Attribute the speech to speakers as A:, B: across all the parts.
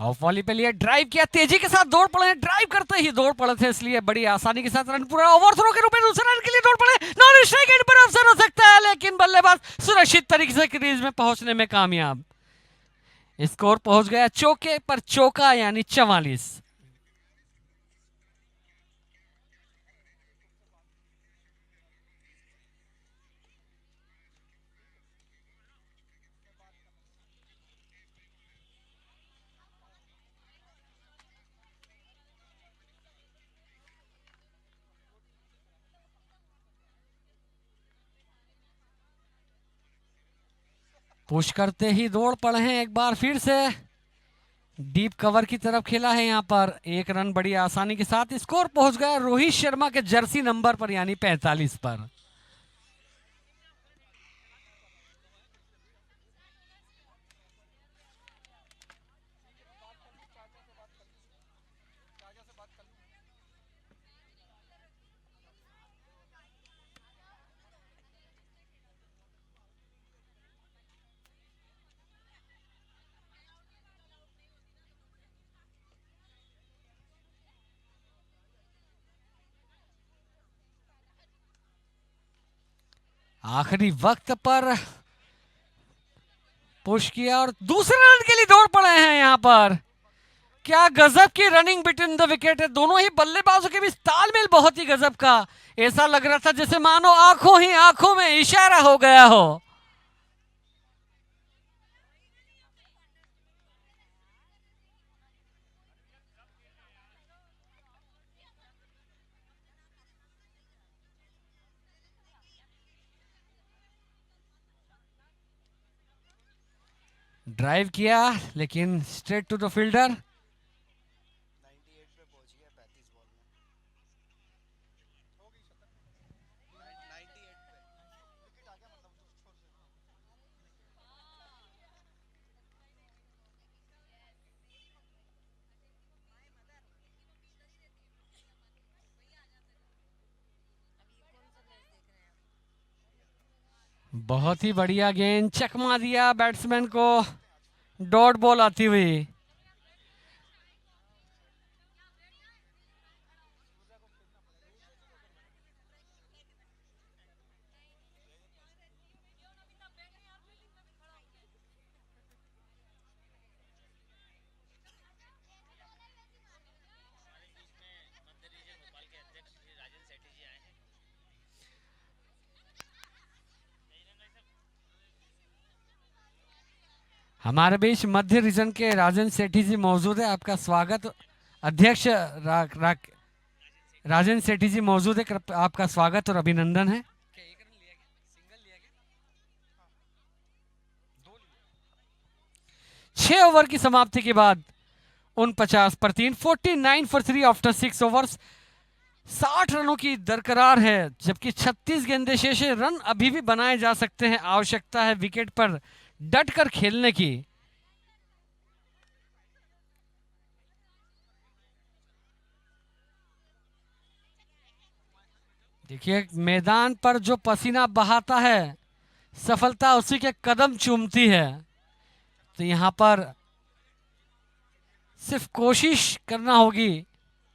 A: Of volley पे लिया, drive किया, तेजी के साथ दौड़ पड़े, ड्राइव करते ही दौड़ पड़े थे, इसलिए बड़ी आसानी के साथ रन पूरा। ओवर थ्रो के रूप में दूसरे रन के लिए दौड़ पड़े, नॉन स्ट्राइक एंड पर अवसर हो सकता है, लेकिन बल्लेबाज सुरक्षित तरीके से क्रीज में पहुंचने में कामयाब। स्कोर पहुंच गया चौके पर चौका, यानी 44। पुश करते ही दौड़ पड़े हैं एक बार फिर से, डीप कवर की तरफ खेला है यहां पर, एक रन बड़ी आसानी के साथ। स्कोर पहुंच गया रोहित शर्मा के जर्सी नंबर पर, यानी 45 पर। आखिरी वक्त पर पुश किया और दूसरे रन के लिए दौड़ पड़े हैं यहां पर। क्या गजब की रनिंग बिटवीन द विकेट है, दोनों ही बल्लेबाजों के बीच तालमेल बहुत ही गजब का। ऐसा लग रहा था जैसे मानो आंखों ही आंखों में इशारा हो गया हो। ड्राइव किया लेकिन स्ट्रेट टू द फील्डर। बहुत ही बढ़िया गेंद, चकमा दिया बैट्समैन को, डॉट बॉल आती हुई। हमारे बीच मध्य रीजन के राजन सेठी जी मौजूद है, आपका स्वागत। अध्यक्ष राजन सेठी जी मौजूद है, आपका स्वागत और अभिनंदन है। 6 ओवर की समाप्ति के बाद 49 पर 3, 49 फॉर 3 आफ्टर 6 ओवर्स। 60 रनों की दरकरार है, जबकि 36 गेंदें शेष है। रन अभी भी बनाए जा सकते हैं, आवश्यकता है विकेट पर डट कर खेलने की। देखिए मैदान पर जो पसीना बहाता है, सफलता उसी के कदम चूमती है। तो यहां पर सिर्फ कोशिश करना होगी,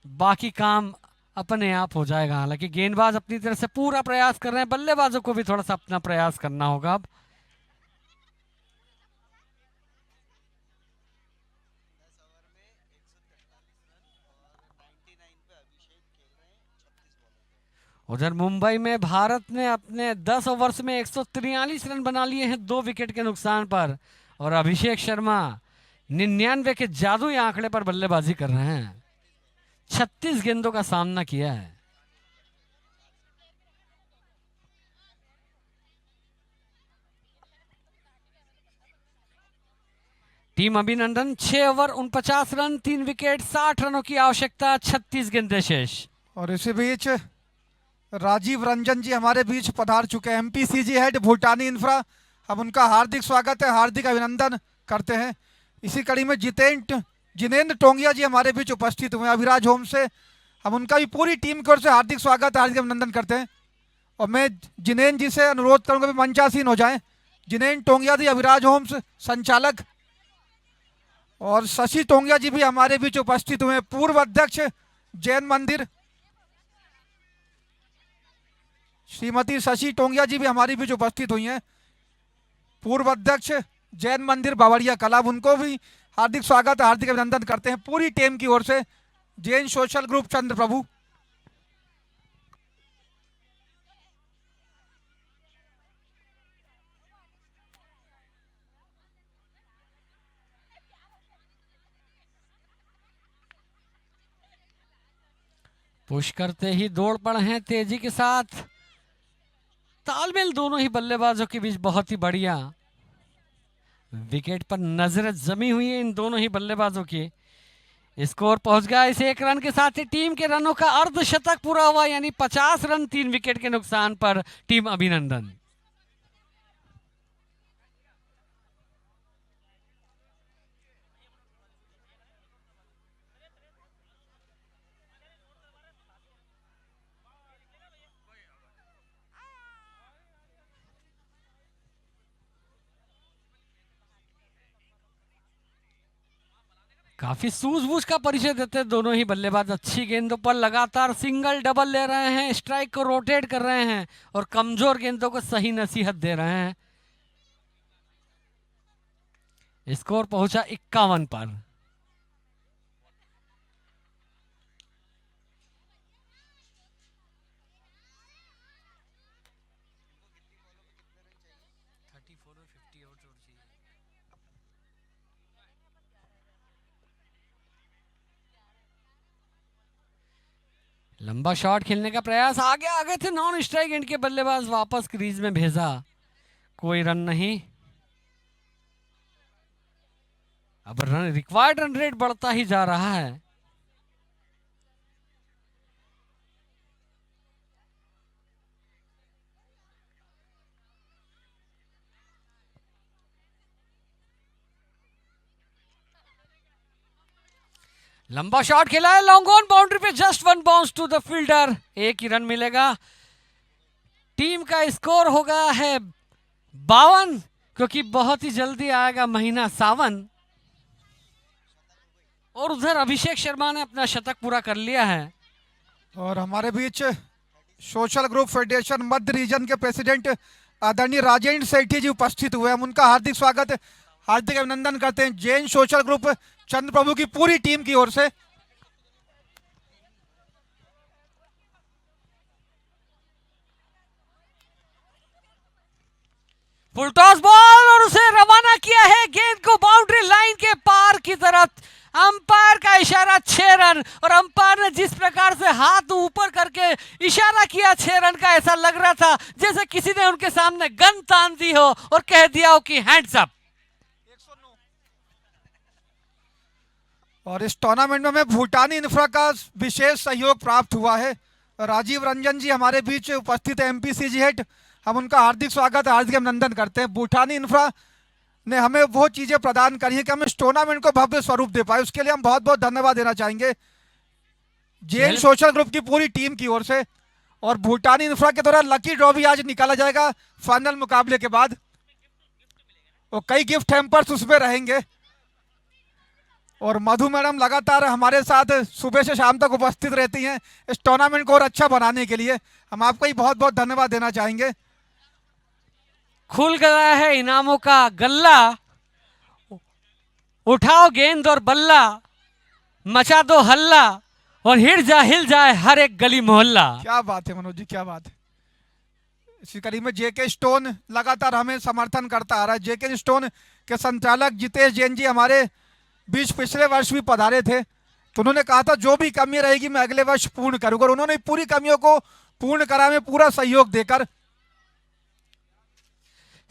A: बाकी काम अपने आप हो जाएगा। हालांकि गेंदबाज अपनी तरफ से पूरा प्रयास कर रहे हैं, बल्लेबाजों को भी थोड़ा सा अपना प्रयास करना होगा। अब उधर मुंबई में भारत ने अपने 10 ओवर्स में 143 रन बना लिए हैं 2 विकेट के नुकसान पर, और अभिषेक शर्मा 99 के जादुई आंकड़े पर बल्लेबाजी कर रहे हैं। 36 गेंदों का सामना किया है। टीम अभिनंदन 6 ओवर 49 रन 3 विकेट 60 रनों की आवश्यकता, 36 गेंदें शेष।
B: और इसी बीच राजीव रंजन जी हमारे बीच पधार चुके हैं, एमपीसीजी हेड भूटानी इंफ्रा। हम उनका हार्दिक स्वागत है, हार्दिक अभिनंदन करते हैं। इसी कड़ी में जिनेंद्र टोंगिया जी हमारे बीच उपस्थित हुए अभिराज होम से, हम उनका भी पूरी टीम की ओर से हार्दिक स्वागत, हार्दिक अभिनंदन करते हैं। और मैं जिनेंद्र जी से अनुरोध करूंगा भी मंचासीन हो जाएं। जिनेंद्र टोंगिया जी अभिराज होम्स संचालक, और शशि टोंगिया जी भी हमारे बीच उपस्थित हुए हैं, पूर्व अध्यक्ष जैन मंदिर। श्रीमती शशि टोंगिया जी भी हमारे बीच उपस्थित हुई हैं, पूर्व अध्यक्ष जैन मंदिर बावड़िया कला। उनको भी हार्दिक स्वागत, हार्दिक अभिनंदन करते हैं पूरी टीम की ओर से, जैन सोशल ग्रुप चंद्र प्रभु।
A: पुश करते ही दौड़ पड़े हैं तेजी के साथ। तालमेल दोनों ही बल्लेबाजों के बीच बहुत ही बढ़िया। विकेट पर नजरें जमी हुई है इन दोनों ही बल्लेबाजों की। स्कोर पहुंच गया इस 1 रन के साथ ही टीम के रनों का अर्धशतक पूरा हुआ, यानी 50 रन 3 विकेट के नुकसान पर टीम अभिनंदन। काफी सूझबूझ का परिचय देते हैं दोनों ही बल्लेबाज। अच्छी गेंदों पर लगातार सिंगल डबल ले रहे हैं, स्ट्राइक को रोटेट कर रहे हैं और कमजोर गेंदों को सही नसीहत दे रहे हैं। स्कोर पहुंचा 51 पर। लंबा शॉट खेलने का प्रयास, आगे आगे थे नॉन स्ट्राइक एंड के बल्लेबाज, वापस क्रीज में भेजा, कोई रन नहीं। अब रन रिक्वायर्ड रन रेट बढ़ता ही जा रहा है। लंबा शॉट खेला है, लॉन्ग ऑन बाउंड्री पे, just 1 bounce to the fielder. एक ही रन मिलेगा। टीम का स्कोर हो गया है 52, क्योंकि बहुत ही जल्दी आएगा महीना सावन। और उधर अभिषेक शर्मा ने अपना शतक पूरा कर लिया है।
B: और हमारे बीच सोशल ग्रुप फेडरेशन मध्य रीजन के प्रेसिडेंट आदरणीय राजेंद्र सेठी जी उपस्थित हुए। हम उनका हार्दिक स्वागत, हार्दिक अभिनंदन करते हैं जैन सोशल ग्रुप चंद्र प्रभु की पूरी टीम की ओर से।
A: फुल टॉस बॉल और उसे रवाना किया है गेंद को बाउंड्री लाइन के पार की तरफ। अंपायर का इशारा 6 रन, और अंपायर ने जिस प्रकार से हाथ ऊपर करके इशारा किया 6 रन का, ऐसा लग रहा था जैसे किसी ने उनके सामने गन तान दी हो और कह दिया हो कि हैंड्स अप।
B: और इस टूर्नामेंट में हमें भूटानी इंफ्रा का विशेष सहयोग प्राप्त हुआ है। राजीव रंजन जी हमारे बीच उपस्थित है, एमपीसीजी हेड। हम उनका हार्दिक स्वागत, हार्दिक अभिनंदन करते हैं। भूटानी इंफ्रा ने हमें वो चीजें प्रदान करी है कि हम इस टूर्नामेंट को भव्य स्वरूप दे पाए, उसके लिए हम बहुत बहुत धन्यवाद देना चाहेंगे जैन सोशल ग्रुप की पूरी टीम की ओर से। और भूटानी इंफ्रा के द्वारा लकी ड्रॉ भी आज निकाला जाएगा फाइनल मुकाबले के बाद, और कई गिफ्ट हैम्पर्स उसमें रहेंगे। और मधु मैडम लगातार हमारे साथ सुबह से शाम तक उपस्थित रहती हैं इस टूर्नामेंट को और अच्छा बनाने के लिए। हम आपको ही बहुत बहुत धन्यवाद देना चाहेंगे।
A: खुल गया है इनामों का गल्ला, उठाओ गेंद और बल्ला, मचा दो हल्ला, और हिल जाए हर एक गली मोहल्ला।
B: क्या बात है मनोज जी, क्या बात है। इसी कड़ी में जेके स्टोन लगातार हमें समर्थन करता आ रहा है। जेके स्टोन के संचालक जितेश जैन जी हमारे बीच पिछले वर्ष भी पधारे थे, तो उन्होंने कहा था जो भी कमी रहेगी मैं अगले वर्ष पूर्ण करूंगा, और उन्होंने पूरी कमियों को पूर्ण करा में पूरा सहयोग देकर।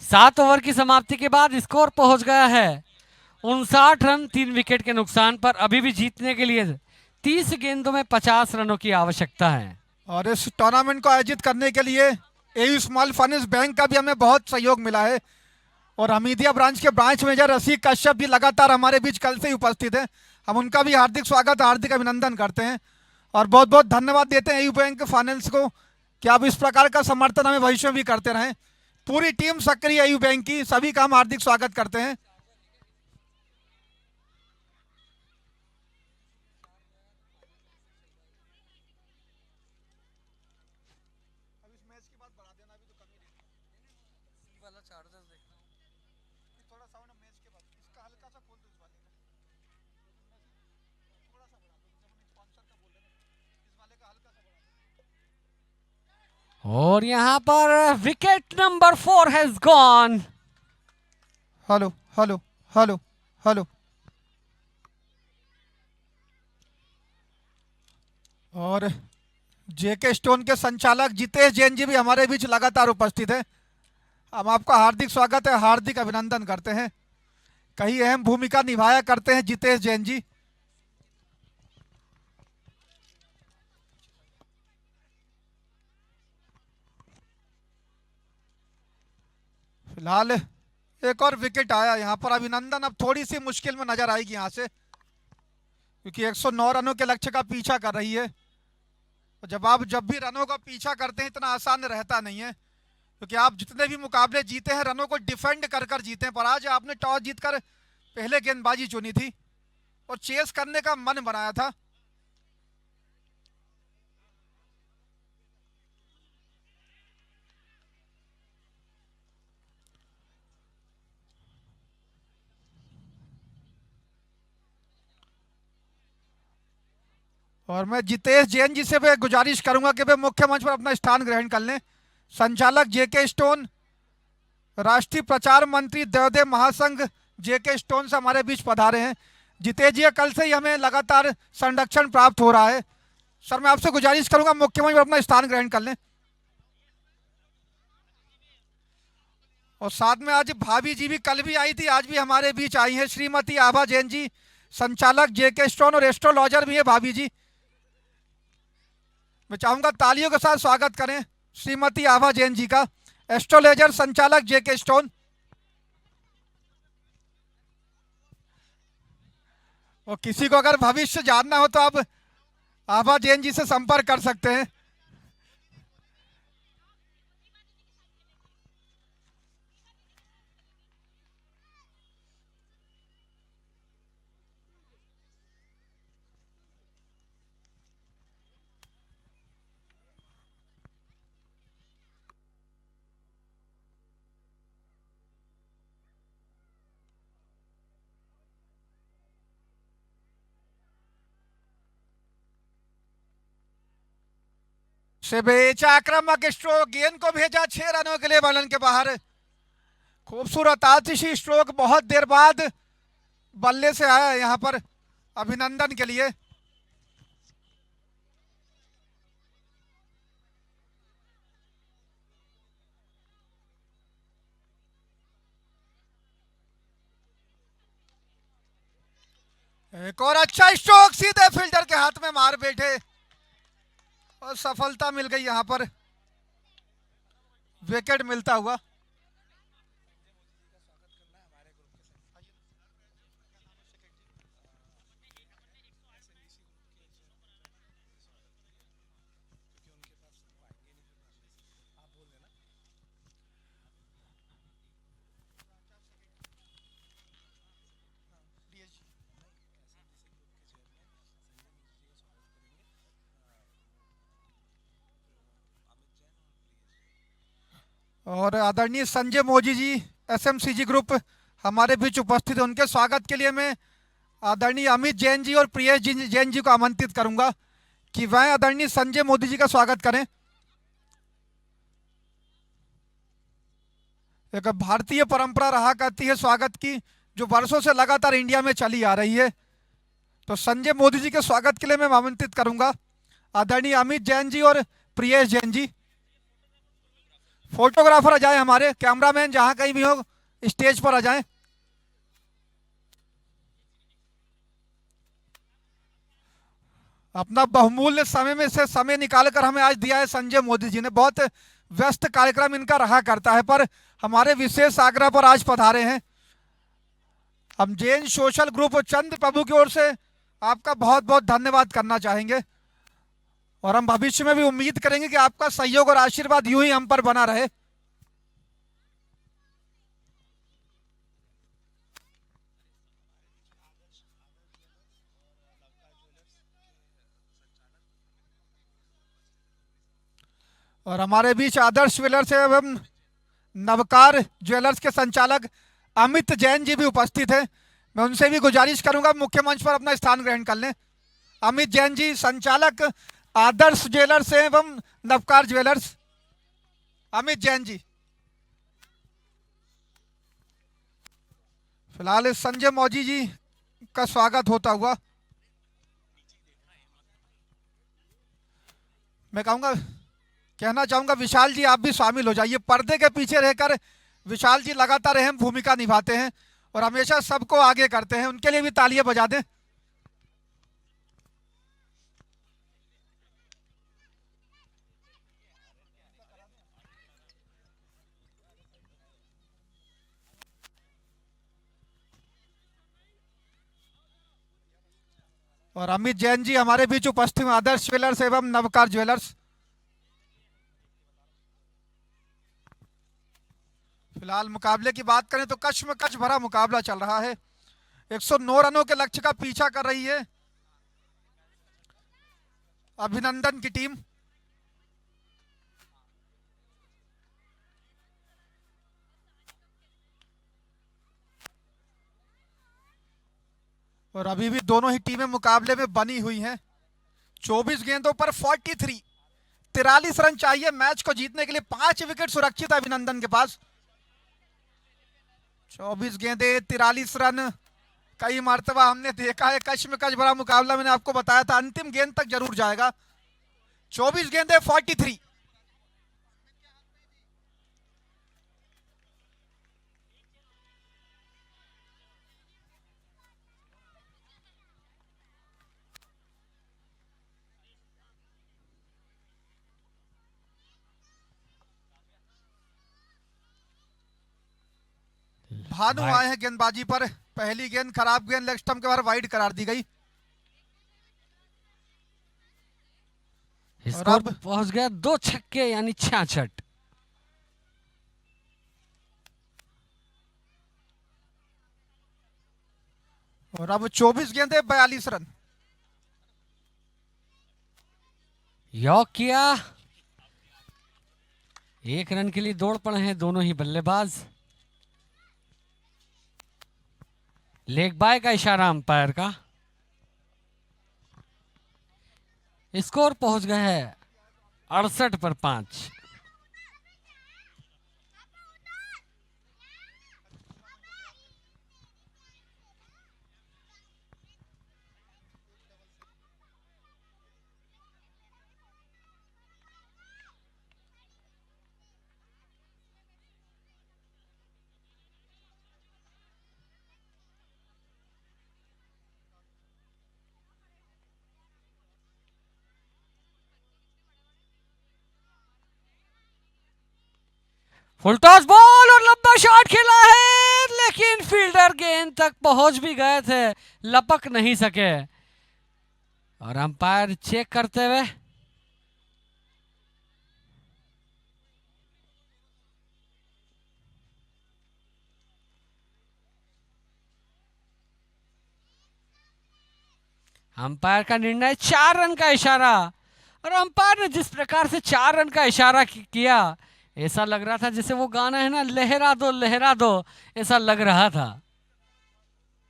A: 7 ओवर की समाप्ति के बाद स्कोर पहुंच गया है 59 रन 3 विकेट के नुकसान पर। अभी भी जीतने के लिए 30 गेंदों में 50 रनों की आवश्यकता है।
B: और इस टूर्नामेंट को आयोजित करने के लिए एयू स्मॉल फाइनेंस बैंक का भी हमें बहुत सहयोग मिला है। और हमीदिया ब्रांच के ब्रांच मैनेजर रसिक कश्यप भी लगातार हमारे बीच कल से ही उपस्थित है। हम उनका भी हार्दिक स्वागत, हार्दिक अभिनंदन करते हैं और बहुत बहुत धन्यवाद देते हैं एयू बैंक फाइनेंस को कि आप इस प्रकार का समर्थन हमें भविष्य में भी करते रहें। पूरी टीम सक्रिय एयू बैंक की, सभी का हम हार्दिक स्वागत करते हैं।
A: और यहाँ पर wicket number 4 has gone.
B: Hello hello hello hello. और जेके स्टोन के संचालक जितेश जैन जी भी हमारे बीच लगातार उपस्थित है। हम आपका हार्दिक स्वागत है, हार्दिक अभिनंदन करते हैं। कई अहम भूमिका निभाया करते हैं जितेश जैन जी। फिलहाल एक और विकेट आया यहाँ पर। अभिनंदन अब थोड़ी सी मुश्किल में नजर आएगी यहाँ से, क्योंकि 109 रनों के लक्ष्य का पीछा कर रही है। जब भी रनों का पीछा करते हैं इतना आसान रहता नहीं है, क्योंकि आप जितने भी मुकाबले जीते हैं रनों को डिफेंड कर कर जीते हैं। पर आज आपने टॉस जीतकर पहले गेंदबाजी चुनी थी और चेस करने का मन बनाया था। और मैं जितेश जैन जी से भी गुजारिश करूंगा कि वे मुख्य मंच पर अपना स्थान ग्रहण कर लें। संचालक जेके स्टोन, राष्ट्रीय प्रचार मंत्री देवदेव महासंघ जेके स्टोन से हमारे बीच पधारे हैं। जितेश जी, कल से ही हमें लगातार संरक्षण प्राप्त हो रहा है। सर, मैं आपसे गुजारिश करूंगा मुख्य मंच पर अपना स्थान ग्रहण कर लें। और साथ में आज भाभी जी भी, कल भी आई थी, आज भी हमारे बीच आई हैं श्रीमती आभा जैन जी, संचालक जेके स्टोन और एस्ट्रोलॉजर भी है भाभी जी। मैं चाहूंगा तालियों के साथ स्वागत करें श्रीमती आभा जैन जी का, एस्ट्रोलॉजर संचालक जेके स्टोन। और किसी को अगर भविष्य जानना हो तो आप आभा जैन जी से संपर्क कर सकते हैं। से बेचा आक्रामक स्ट्रोक, गेंद को भेजा 6 रनों के लिए बल्लन के बाहर। खूबसूरत आतिशी स्ट्रोक बहुत देर बाद बल्ले से आया यहां पर, अभिनंदन के लिए। एक और अच्छा स्ट्रोक सीधे फील्डर के हाथ में मार बैठे और सफलता मिल गई यहां पर, विकेट मिलता हुआ। और आदरणीय संजय मोदी जी, एसएमसीजी ग्रुप हमारे बीच उपस्थित है। उनके स्वागत के लिए मैं आदरणीय अमित जैन जी और प्रियेश जैन जी को आमंत्रित करूंगा कि वह आदरणीय संजय मोदी जी का स्वागत करें। एक भारतीय परंपरा रहा करती है स्वागत की, जो वर्षों से लगातार इंडिया में चली आ रही है। तो संजय मोदी जी के स्वागत के लिए मैं आमंत्रित करूंगा आदरणीय अमित जैन जी और प्रियेश जैन जी। फोटोग्राफर आ जाए, हमारे कैमरामैन जहां कहीं भी हो स्टेज पर आ जाएं। अपना बहुमूल्य समय में से समय निकालकर हमें आज दिया है संजय मोदी जी ने। बहुत व्यस्त कार्यक्रम इनका रहा करता है, पर हमारे विशेष आग्रह पर आज पधारे हैं। हम जैन सोशल ग्रुप और चंद्र प्रभु की ओर से आपका बहुत बहुत धन्यवाद करना चाहेंगे, और हम भविष्य में भी उम्मीद करेंगे कि आपका सहयोग और आशीर्वाद यूं ही हम पर बना रहे। और हमारे बीच आदर्श ज्वेलर्स एवं नवकार ज्वेलर्स के संचालक अमित जैन जी भी उपस्थित हैं। मैं उनसे भी गुजारिश करूंगा मुख्य मंच पर अपना स्थान ग्रहण कर लें। अमित जैन जी, संचालक आदर्श ज्वेलर्स एवं नवकार ज्वेलर्स। अमित जैन जी। फिलहाल संजय मौजी जी का स्वागत होता हुआ। मैं कहना चाहूंगा विशाल जी, आप भी शामिल हो जाइए। पर्दे के पीछे रहकर विशाल जी लगातार अहम भूमिका निभाते हैं और हमेशा सबको आगे करते हैं, उनके लिए भी तालियां बजा दें। और अमित जैन जी हमारे बीच उपस्थित हैं, आदर्श ज्वेलर्स एवं नवकार ज्वेलर्स। फिलहाल मुकाबले की बात करें तो कश्मकश भरा मुकाबला चल रहा है। 109 रनों के लक्ष्य का पीछा कर रही है अभिनंदन की टीम। और अभी भी दोनों ही टीमें मुकाबले में बनी हुई हैं। 24 गेंदों पर 43 रन चाहिए मैच को जीतने के लिए। 5 विकेट सुरक्षित है अभिनंदन के पास। 24 गेंदे 43 रन। कई मर्तबा हमने देखा है कश्मकश भरा मुकाबला, मैंने आपको बताया था अंतिम गेंद तक जरूर जाएगा। 24 गेंदे 43। भानु आए हैं गेंदबाजी पर। पहली गेंद खराब गेंद, लेग स्टंप के बाहर वाइड करार दी गई।
A: स्कोर पहुंच गया 2 छक्के यानी 66।
B: और अब 24 गेंदे 42 रन।
A: यॉक किया। 1 रन के लिए दौड़ पड़े हैं दोनों ही बल्लेबाज। लेग बाय का इशारा अंपायर का। स्कोर पहुंच गया है 68 पर 5। फुल टॉस बॉल और लंबा शॉट खेला है, लेकिन फील्डर गेंद तक पहुंच भी गए थे, लपक नहीं सके। और अंपायर चेक करते हुए अंपायर का निर्णय 4 रन का इशारा। और अंपायर ने जिस प्रकार से 4 रन का इशारा किया, ऐसा लग रहा था जैसे वो गाना है ना, लहरा दो, ऐसा लग रहा था।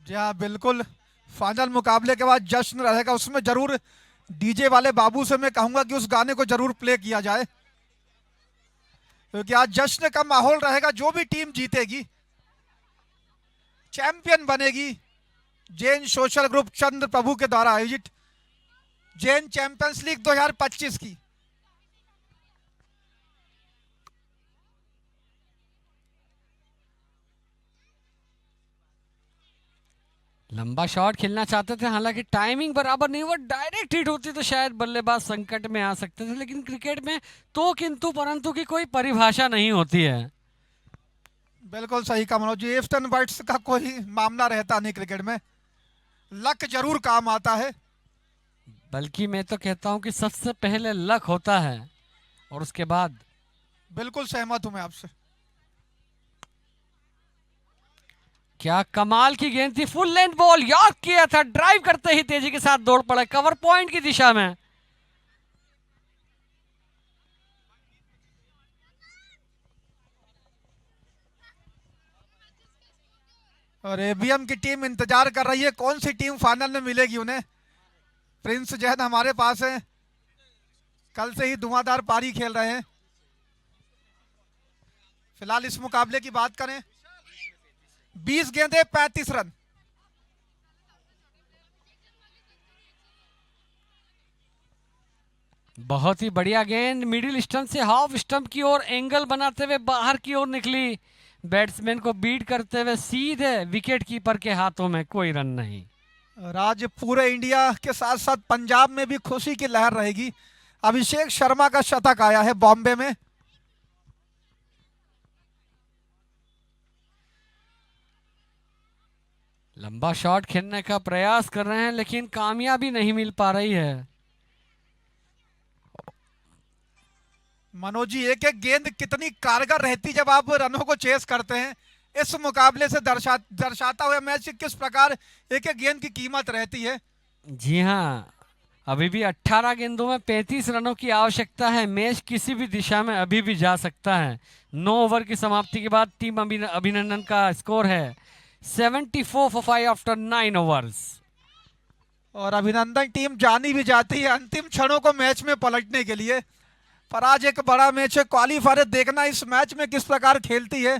B: जी हाँ बिल्कुल। फाइनल मुकाबले के बाद जश्न रहेगा, उसमें जरूर डीजे वाले बाबू से मैं कहूंगा कि उस गाने को जरूर प्ले किया जाए, क्योंकि आज जश्न का माहौल रहेगा। जो भी टीम जीतेगी चैंपियन बनेगी। जैन सोशल ग्रुप चंद्र प्रभु के द्वारा आयोजित जैन चैंपियंस लीग 2025 की।
A: लंबा शॉट खेलना चाहते थे, हालांकि टाइमिंग बराबर नहीं हुआ। डायरेक्ट हिट होती तो शायद बल्लेबाज संकट में आ सकते थे, लेकिन क्रिकेट में तो किंतु परंतु की कोई परिभाषा नहीं होती है।
B: बिल्कुल सही कहा मनोज जी। इफ्ट एंड बट्स का कोई मामला रहता नहीं क्रिकेट में, लक जरूर काम आता है।
A: बल्कि मैं तो कहता हूं कि सबसे पहले लक होता है और उसके बाद।
B: बिल्कुल सहमत हूं मैं आपसे।
A: क्या कमाल की गेंद थी, फुल लेंथ बॉल, यॉर्क किया था, ड्राइव करते ही तेजी के साथ दौड़ पड़े कवर पॉइंट की दिशा में।
B: और एबीएम की टीम इंतजार कर रही है कौन सी टीम फाइनल में मिलेगी उन्हें। प्रिंस जैन हमारे पास है, कल से ही धुआंधार पारी खेल रहे हैं। फिलहाल इस मुकाबले की बात करें, 20 गेंदे 35 रन।
A: बहुत ही बढ़िया गेंद मिडिल स्टंप से हाफ स्टंप की ओर एंगल बनाते हुए बाहर की ओर निकली, बैट्समैन को बीट करते हुए सीधे विकेट कीपर के हाथों में, कोई रन नहीं।
B: और आज पूरे इंडिया के साथ साथ पंजाब में भी खुशी की लहर रहेगी। अभिषेक शर्मा का शतक आया है बॉम्बे में।
A: लंबा शॉट खेलने का प्रयास कर रहे हैं लेकिन कामयाबी नहीं मिल पा रही है।
B: मनोज जी, एक एक गेंद कितनी कारगर रहती जब आप रनों को चेस करते हैं। इस मुकाबले से दर्शाता हुआ मैच किस प्रकार एक एक गेंद की कीमत रहती है।
A: जी हाँ, अभी भी 18 गेंदों में 35 रनों की आवश्यकता है। मैच किसी भी दिशा में अभी भी जा सकता है। 9 ओवर की समाप्ति के बाद टीम अभिनंदन का स्कोर है 74 for 5 आफ्टर 9 ओवर्स।
B: और अभिनंदन टीम जानी भी जाती है अंतिम क्षणों को मैच में पलटने के लिए। पर आज एक बड़ा मैच है, क्वालीफायर देखना इस मैच में किस प्रकार खेलती है,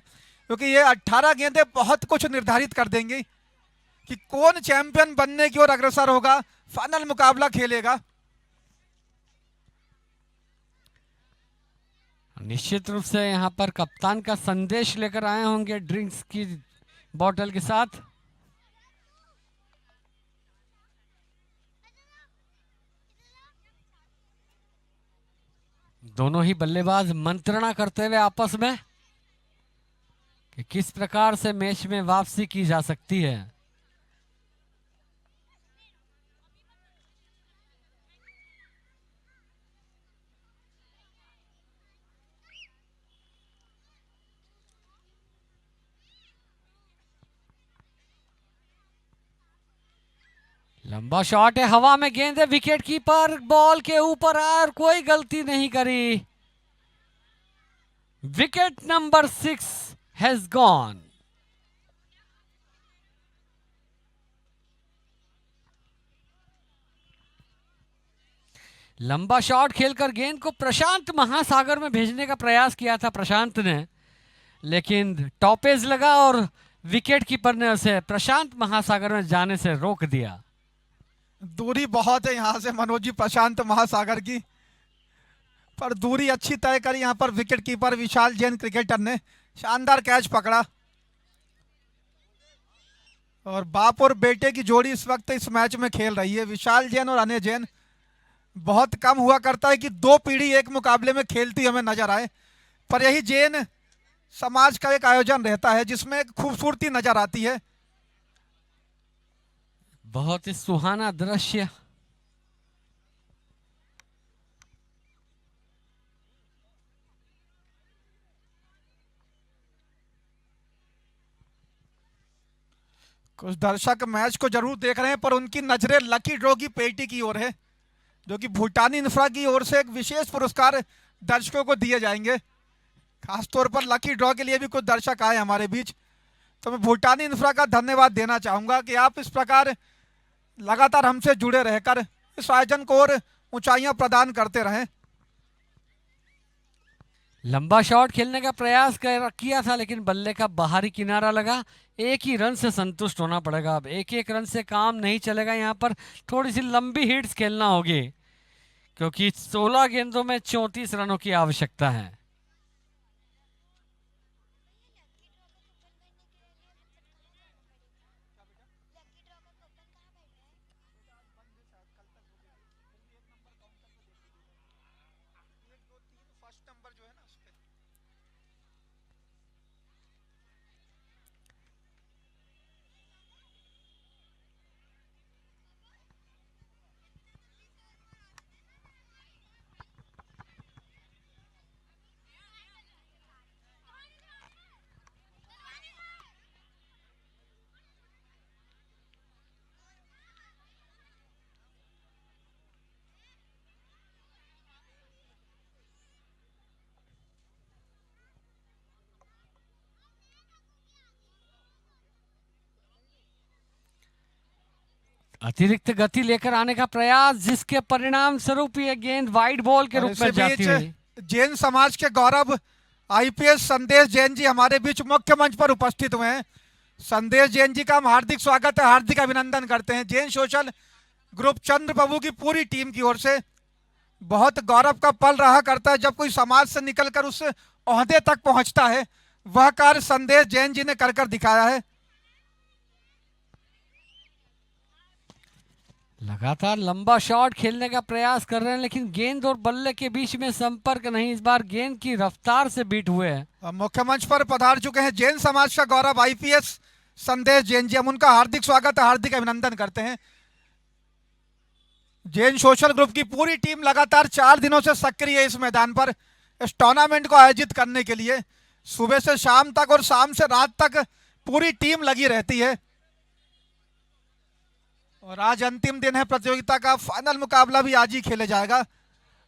B: क्योंकि ये 18 गेंदें बहुत कुछ निर्धारित कर देंगी कि कौन चैंपियन बनने की ओर अग्रसर होगा, फाइनल मुकाबला खेलेगा।
A: निश्चित रूप से यहाँ पर कप्तान का संदेश लेकर आए होंगे ड्रिंक्स की बोतल के साथ। दोनों ही बल्लेबाज मंत्रणा करते हुए आपस में कि किस प्रकार से मैच में वापसी की जा सकती है। लंबा शॉट है, हवा में गेंद है, विकेट कीपर बॉल के ऊपर आया और कोई गलती नहीं करी। Wicket number 6 has gone. लंबा शॉट खेलकर गेंद को प्रशांत महासागर में भेजने का प्रयास किया था प्रशांत ने, लेकिन टॉपेज लगा और विकेट कीपर ने उसे प्रशांत महासागर में जाने से रोक दिया।
B: दूरी बहुत है यहां से मनोज जी प्रशांत महासागर की, पर दूरी अच्छी तय करी यहां पर विकेट कीपर विशाल जैन क्रिकेटर ने। शानदार कैच पकड़ा। और बाप और बेटे की जोड़ी इस वक्त इस मैच में खेल रही है, विशाल जैन और अनय जैन। बहुत कम हुआ करता है कि दो पीढ़ी एक मुकाबले में खेलती हमें नजर आए, पर यही जैन समाज का एक आयोजन रहता है जिसमें एक खूबसूरती नजर आती है।
A: बहुत ही सुहाना दृश्य।
B: कुछ दर्शक मैच को जरूर देख रहे हैं, पर उनकी नजरें लकी ड्रॉ की पेटी की ओर है, जो कि भूटानी इंफ्रा की ओर से एक विशेष पुरस्कार दर्शकों को दिए जाएंगे। खासतौर पर लकी ड्रॉ के लिए भी कुछ दर्शक आए हमारे बीच, तो मैं भूटानी इंफ्रा का धन्यवाद देना चाहूंगा कि आप इस प्रकार लगातार हमसे जुड़े रहकर इस आयोजन को और ऊंचाइयां प्रदान करते रहें।
A: लंबा शॉट खेलने का प्रयास किया था लेकिन बल्ले का बाहरी किनारा लगा। एक ही रन से संतुष्ट होना पड़ेगा। अब एक एक रन से काम नहीं चलेगा, यहाँ पर थोड़ी सी लंबी हिट्स खेलना होगी क्योंकि 16 गेंदों में 34 रनों की आवश्यकता है। अतिरिक्त गति लेकर आने का प्रयास, जिसके परिणाम स्वरूप ये गेंद वाइड बॉल के
B: और
A: रूप में
B: इसी
A: जाती
B: बीच
A: हुई।
B: जैन समाज के गौरव आईपीएस संदेश जैन जी हमारे बीच मुख्य मंच पर उपस्थित हुए हैं। संदेश जैन जी का हम हार्दिक स्वागत है, हार्दिक अभिनंदन करते हैं। जैन सोशल ग्रुप चंद्र प्रभु की पूरी टीम की ओर से बहुत गौरव का पल रहा करता है जब कोई समाज से निकलकर उस ओहदे तक पहुंचता है। वह कार्य संदेश जैन जी ने कर कर दिखाया है।
A: लगातार लंबा शॉट खेलने का प्रयास कर रहे हैं, लेकिन गेंद और बल्ले के बीच में संपर्क नहीं। इस बार गेंद की रफ्तार से बीट हुए हैं।
B: मुख्य मंच पर पधार चुके हैं जैन समाज का गौरव आईपीएस संदेश जैन जी। हम उनका हार्दिक स्वागत है, हार्दिक अभिनंदन करते हैं। जैन सोशल ग्रुप की पूरी टीम लगातार 4 दिनों से सक्रिय है इस मैदान पर इस टूर्नामेंट को आयोजित करने के लिए। सुबह से शाम तक और शाम से रात तक पूरी टीम लगी रहती है। और आज अंतिम दिन है प्रतियोगिता का। फाइनल मुकाबला भी आज ही खेले जाएगा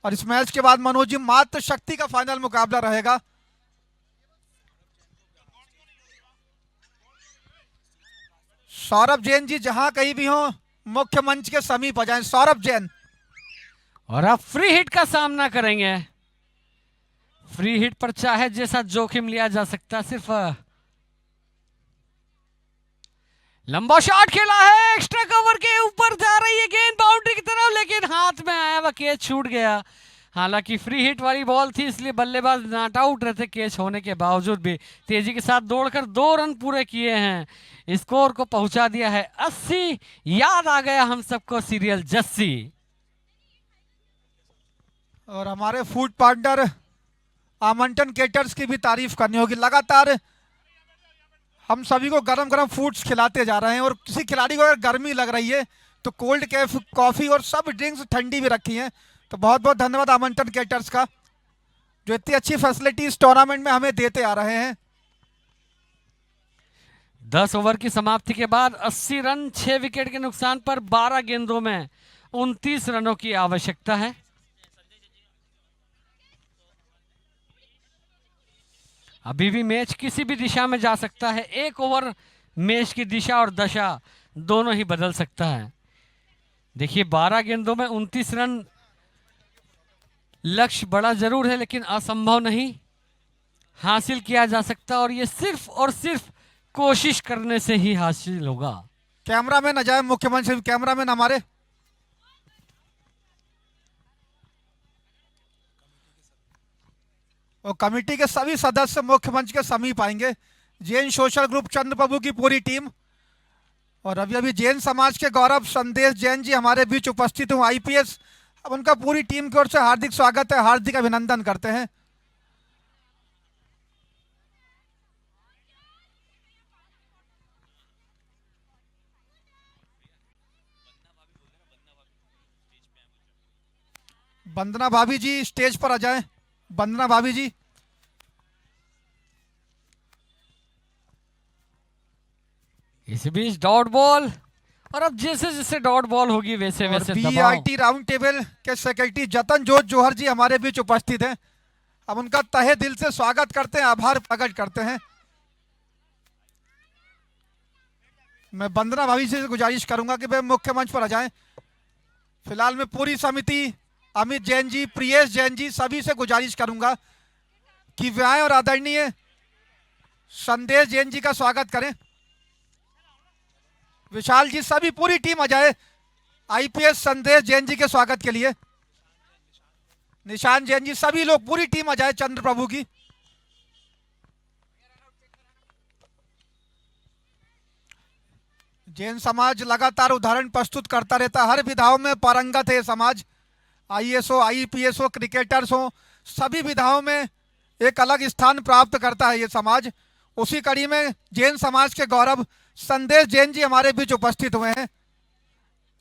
B: और इस मैच के बाद मनोज जी मात्र शक्ति का फाइनल मुकाबला रहेगा। सौरभ जैन जी जहां कहीं भी हो मुख्य मंच के समीप आ जाएं। सौरभ जैन
A: और अब फ्री हिट का सामना करेंगे। फ्री हिट पर चाहे जैसा जोखिम लिया जा सकता है। सिर्फ लंबा शॉट खेला है, एक्स्ट्रा कवर के ऊपर जा रही है गेंद बाउंड्री की तरफ, लेकिन हाथ में आया वह कैच छूट गया। हालांकि फ्री हिट वाली बॉल थी, इसलिए बल्लेबाज नॉट आउट रहते कैच होने के बावजूद भी। तेजी के साथ दौड़कर 2 रन पूरे किए हैं, स्कोर को पहुंचा दिया है 80। याद आ गया हम सबको सीरियल जस्सी।
B: और हमारे फूड पार्टनर आमंत्रण केटर्स की भी तारीफ करनी होगी। लगातार हम सभी को गरम गरम फूड्स खिलाते जा रहे हैं और किसी खिलाड़ी को अगर गर्मी लग रही है तो कोल्ड कॉफी और सब ड्रिंक्स ठंडी भी रखी हैं। तो बहुत बहुत धन्यवाद आमंत्रण केटर्स का, जो इतनी अच्छी फैसिलिटी इस टूर्नामेंट में हमें देते आ रहे हैं।
A: 10 ओवर की समाप्ति के बाद 80 रन 6 विकेट के नुकसान पर 12 गेंदों में 29 रनों की आवश्यकता है। अभी भी मैच किसी भी दिशा में जा सकता है। 1 ओवर मैच की दिशा और दशा दोनों ही बदल सकता है। देखिए 12 गेंदों में 29 रन, लक्ष्य बड़ा जरूर है लेकिन असंभव नहीं, हासिल किया जा सकता और ये सिर्फ और सिर्फ कोशिश करने से ही हासिल होगा।
B: कैमरामैन आ जाए, मुख्यमंत्री कैमरामैन हमारे। और कमेटी के सभी सदस्य मुख्य मंच के समीप आएंगे। जैन सोशल ग्रुप चंद्र प्रभु की पूरी टीम और अभी अभी जैन समाज के गौरव संदेश जैन जी हमारे बीच उपस्थित हुए आईपीएस। अब उनका पूरी टीम की ओर से हार्दिक स्वागत है, हार्दिक अभिनंदन करते हैं। वंदना भाभी जी स्टेज पर आ जाएं। वंदना भाभी जी।
A: इस बीच डॉट बॉल, और अब जैसे जैसे डॉट बॉल होगी वैसे वैसे
B: बीआईटी राउंड टेबल के सेक्रेटरी जतन जोत जौहर जी हमारे बीच उपस्थित हैं। अब उनका तहे दिल से स्वागत करते हैं, आभार प्रकट करते हैं। मैं वंदना भाभी से गुजारिश करूंगा कि वे मुख्य मंच पर आ जाएं। फिलहाल मैं पूरी समिति अमित जैन जी, प्रियेश जैन जी सभी से गुजारिश करूंगा कि वे आए और आदरणीय संदेश जैन जी का स्वागत करें। विशाल जी सभी पूरी टीम आ जाए आईपीएस संदेश जैन जी के स्वागत के लिए। निशान जैन जी सभी लोग पूरी टीम आ जाए चंद्र प्रभु की। जैन समाज लगातार उदाहरण प्रस्तुत करता रहता है, हर विधाओं में पारंगत है समाज। आईएएस हो, आईपीएस हो, क्रिकेटर्स हो, सभी विधाओं में एक अलग स्थान प्राप्त करता है ये समाज। उसी कड़ी में जैन समाज के गौरव संदेश जैन जी हमारे बीच उपस्थित हुए हैं।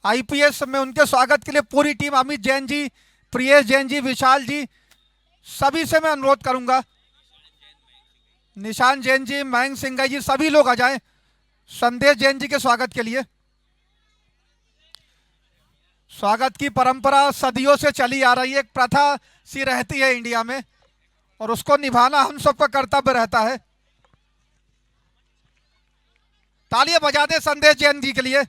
B: आईपीएस में उनके स्वागत के लिए पूरी टीम अमित जैन जी, प्रियेश जैन जी, विशाल जी सभी से मैं अनुरोध करूंगा। निशान जैन जी, मयंक सिंह जी सभी लोग आ जाएं संदेश जैन जी के स्वागत के लिए। स्वागत की परंपरा सदियों से चली आ रही है, एक प्रथा सी रहती है इंडिया में और उसको निभाना हम सबका कर्तव्य रहता है। तालियां बजा दें संदेश जैन जी के लिए।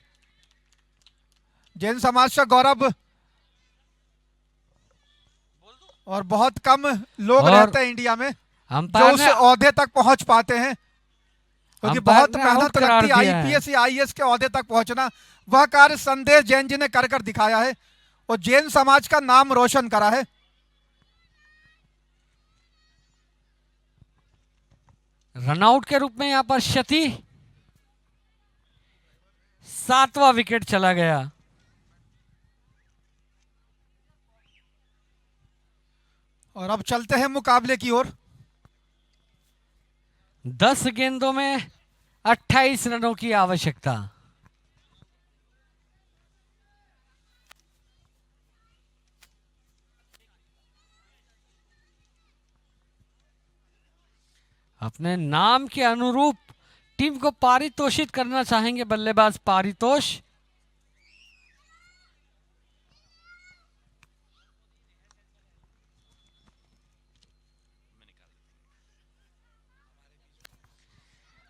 B: जैन समाज का गौरव। और बहुत कम लोग
A: और
B: रहते हैं इंडिया में जो
A: अंपायर
B: उस
A: ने
B: ओहदे तक पहुंच पाते हैं, क्योंकि
A: अंपायर
B: बहुत
A: ने आउट
B: मेहनत
A: करार
B: लगती है
A: दिया है।
B: आईपीएस या आईएएस के ओहदे तक पहुंचना। वह कार्य संदेश जैन जी ने कर दिखाया है और जैन समाज का नाम रोशन करा है।
A: रनआउट के रूप में यहां पर क्षति, 7वां विकेट चला गया।
B: और अब चलते हैं मुकाबले की ओर।
A: 10 गेंदों में 28 रनों की आवश्यकता। अपने नाम के अनुरूप टीम को पारितोषित करना चाहेंगे बल्लेबाज पारितोष।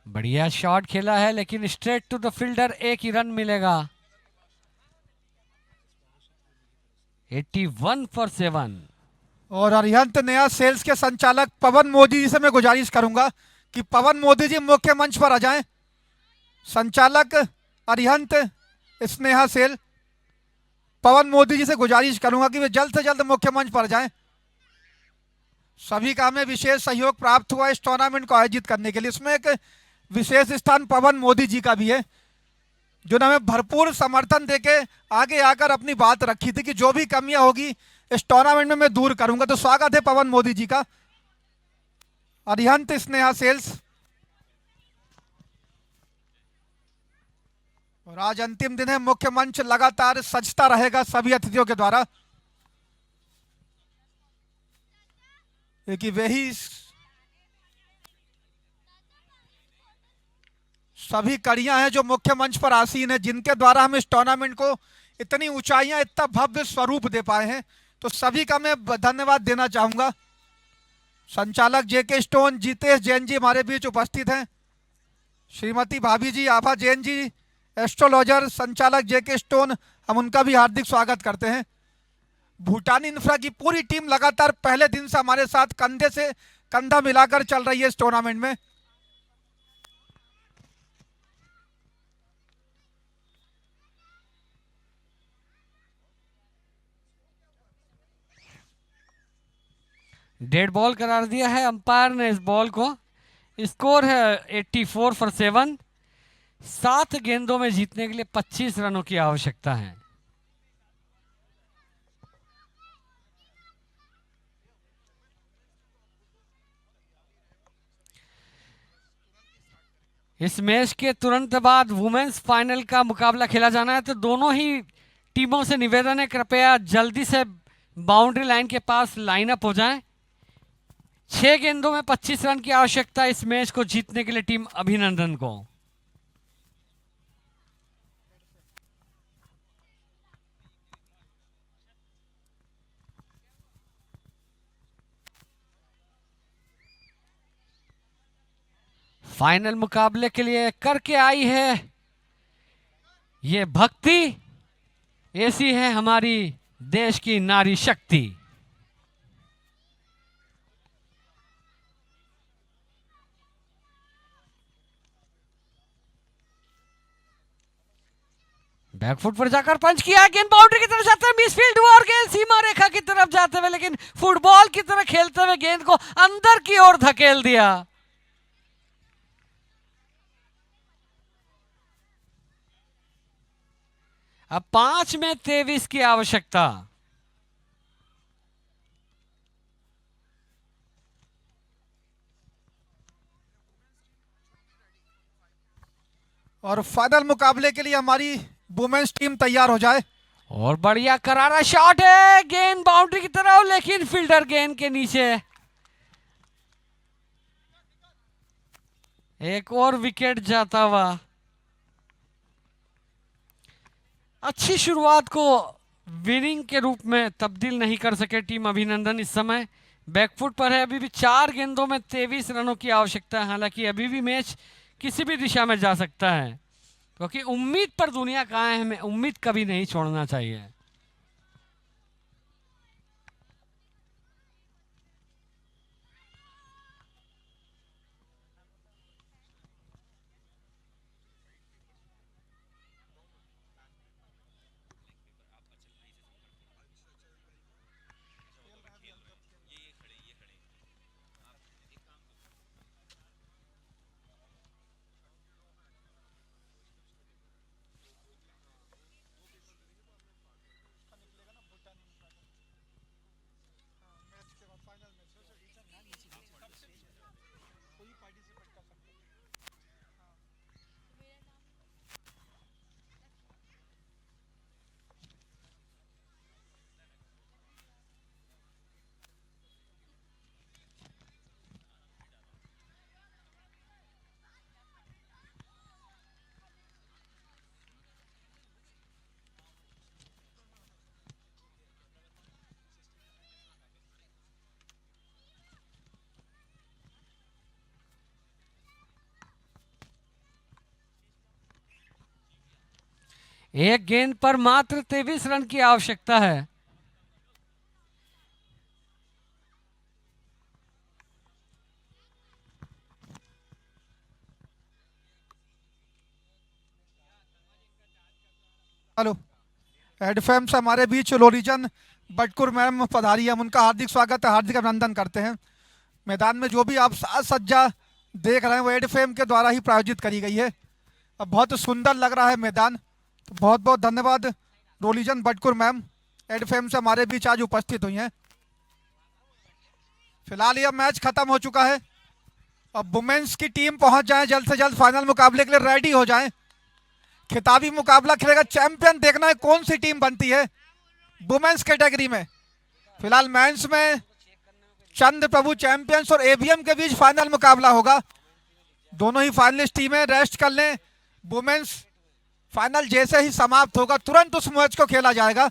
A: बढ़िया शॉट खेला है लेकिन स्ट्रेट टू द फील्डर, एक ही रन मिलेगा। 81 फॉर 7।
B: और अरिहंत नया सेल्स के संचालक पवन मोदी जी से मैं गुजारिश करूंगा कि पवन मोदी जी मुख्य मंच पर आ जाएं। संचालक अरिहंत स्नेहा सेल, पवन मोदी जी से गुजारिश करूंगा कि वे जल्द से जल्द मुख्य मंच पर जाएं। सभी का हमें विशेष सहयोग प्राप्त हुआ इस टूर्नामेंट को आयोजित करने के लिए। इसमें एक विशेष स्थान पवन मोदी जी का भी है, जिन्होंने हमें भरपूर समर्थन देके आगे आकर अपनी बात रखी थी कि जो भी कमियां होगी इस टूर्नामेंट में मैं दूर करूंगा। तो स्वागत है पवन मोदी जी का। अरिहंत स्नेहा सेल्स। और आज अंतिम दिन है, मुख्य मंच लगातार सजता रहेगा सभी अतिथियों के द्वारा, क्योंकि वही सभी कड़ियां हैं जो मुख्य मंच पर आसीन है, जिनके द्वारा हम इस टूर्नामेंट को इतनी ऊंचाइयां, इतना भव्य स्वरूप दे पाए हैं। तो सभी का मैं धन्यवाद देना चाहूंगा। संचालक जेके स्टोन जीतेश जैन जी हमारे बीच उपस्थित हैं। श्रीमती भाभी जी आभा जैन जी, एस्ट्रोलॉजर संचालक जेके स्टोन, हम उनका भी हार्दिक स्वागत करते हैं। भूटानी इंफ्रा की पूरी टीम लगातार पहले दिन से हमारे साथ कंधे से कंधा मिलाकर चल रही है इस टूर्नामेंट में।
A: डेड बॉल करार दिया है अंपायर ने इस बॉल को। स्कोर है 84 फॉर 7। 7 गेंदों में जीतने के लिए 25 रनों की आवश्यकता है। इस मैच के तुरंत बाद वुमेन्स फाइनल का मुकाबला खेला जाना है, तो दोनों ही टीमों से निवेदन है कृपया जल्दी से बाउंड्री लाइन के पास लाइन अप हो जाएं। 6 गेंदों में 25 रन की आवश्यकता इस मैच को जीतने के लिए टीम अभिनंदन को। फाइनल मुकाबले के लिए करके आई है ये भक्ति, ऐसी है हमारी देश की नारी शक्ति। बैकफुट पर जाकर पंच किया, गेंद बाउंड्री की तरफ जाता है, मिस फील्ड हुआ और गेंद सीमा रेखा की तरफ जाते हुए, लेकिन फुटबॉल की तरह खेलते हुए गेंद को अंदर की ओर धकेल दिया। अब 5 में 23 की आवश्यकता।
B: और फाइनल मुकाबले के लिए हमारी वुमेन्स टीम तैयार हो जाए।
A: और बढ़िया करारा शॉट है, गेंद बाउंड्री की तरफ, लेकिन फील्डर गेंद के नीचे। एक और विकेट जाता हुआ। अच्छी शुरुआत को विनिंग के रूप में तब्दील नहीं कर सके टीम अभिनंदन। इस समय बैकफुट पर है, अभी भी 4 गेंदों में 23 रनों की आवश्यकता है। हालांकि अभी भी मैच किसी भी दिशा में जा सकता है। क्योंकि उम्मीद पर दुनिया कहाँ है, हमें उम्मीद कभी नहीं छोड़ना चाहिए। एक गेंद पर मात्र 23 रन की आवश्यकता है।
B: हेलो, हेडफेम से हमारे बीच लोरीजन बटकुर मैम पधारी है, हम उनका हार्दिक स्वागत है, हार्दिक अभिनंदन करते हैं। मैदान में जो भी आप साज सज्जा देख रहे हैं वो एडफेम के द्वारा ही प्रायोजित करी गई है। अब बहुत सुंदर लग रहा है मैदान, तो बहुत बहुत धन्यवाद रोलीजन बटकुर मैम एडफेम से हमारे बीच आज उपस्थित हुई हैं। फिलहाल यह मैच खत्म हो चुका है। अब वुमेन्स की टीम पहुंच जाए जल्द से जल्द, फाइनल मुकाबले के लिए रेडी हो जाएं। खिताबी मुकाबला खेलेगा, चैंपियन देखना है कौन सी टीम बनती है वुमेन्स कैटेगरी में। फिलहाल मेंस में चंद्र प्रभु चैंपियंस और एबीएम के बीच फाइनल मुकाबला होगा। दोनों ही फाइनलिस्ट टीमें रेस्ट कर लें। वुमेन्स फाइनल जैसे ही समाप्त होगा तुरंत उस मैच को खेला जाएगा।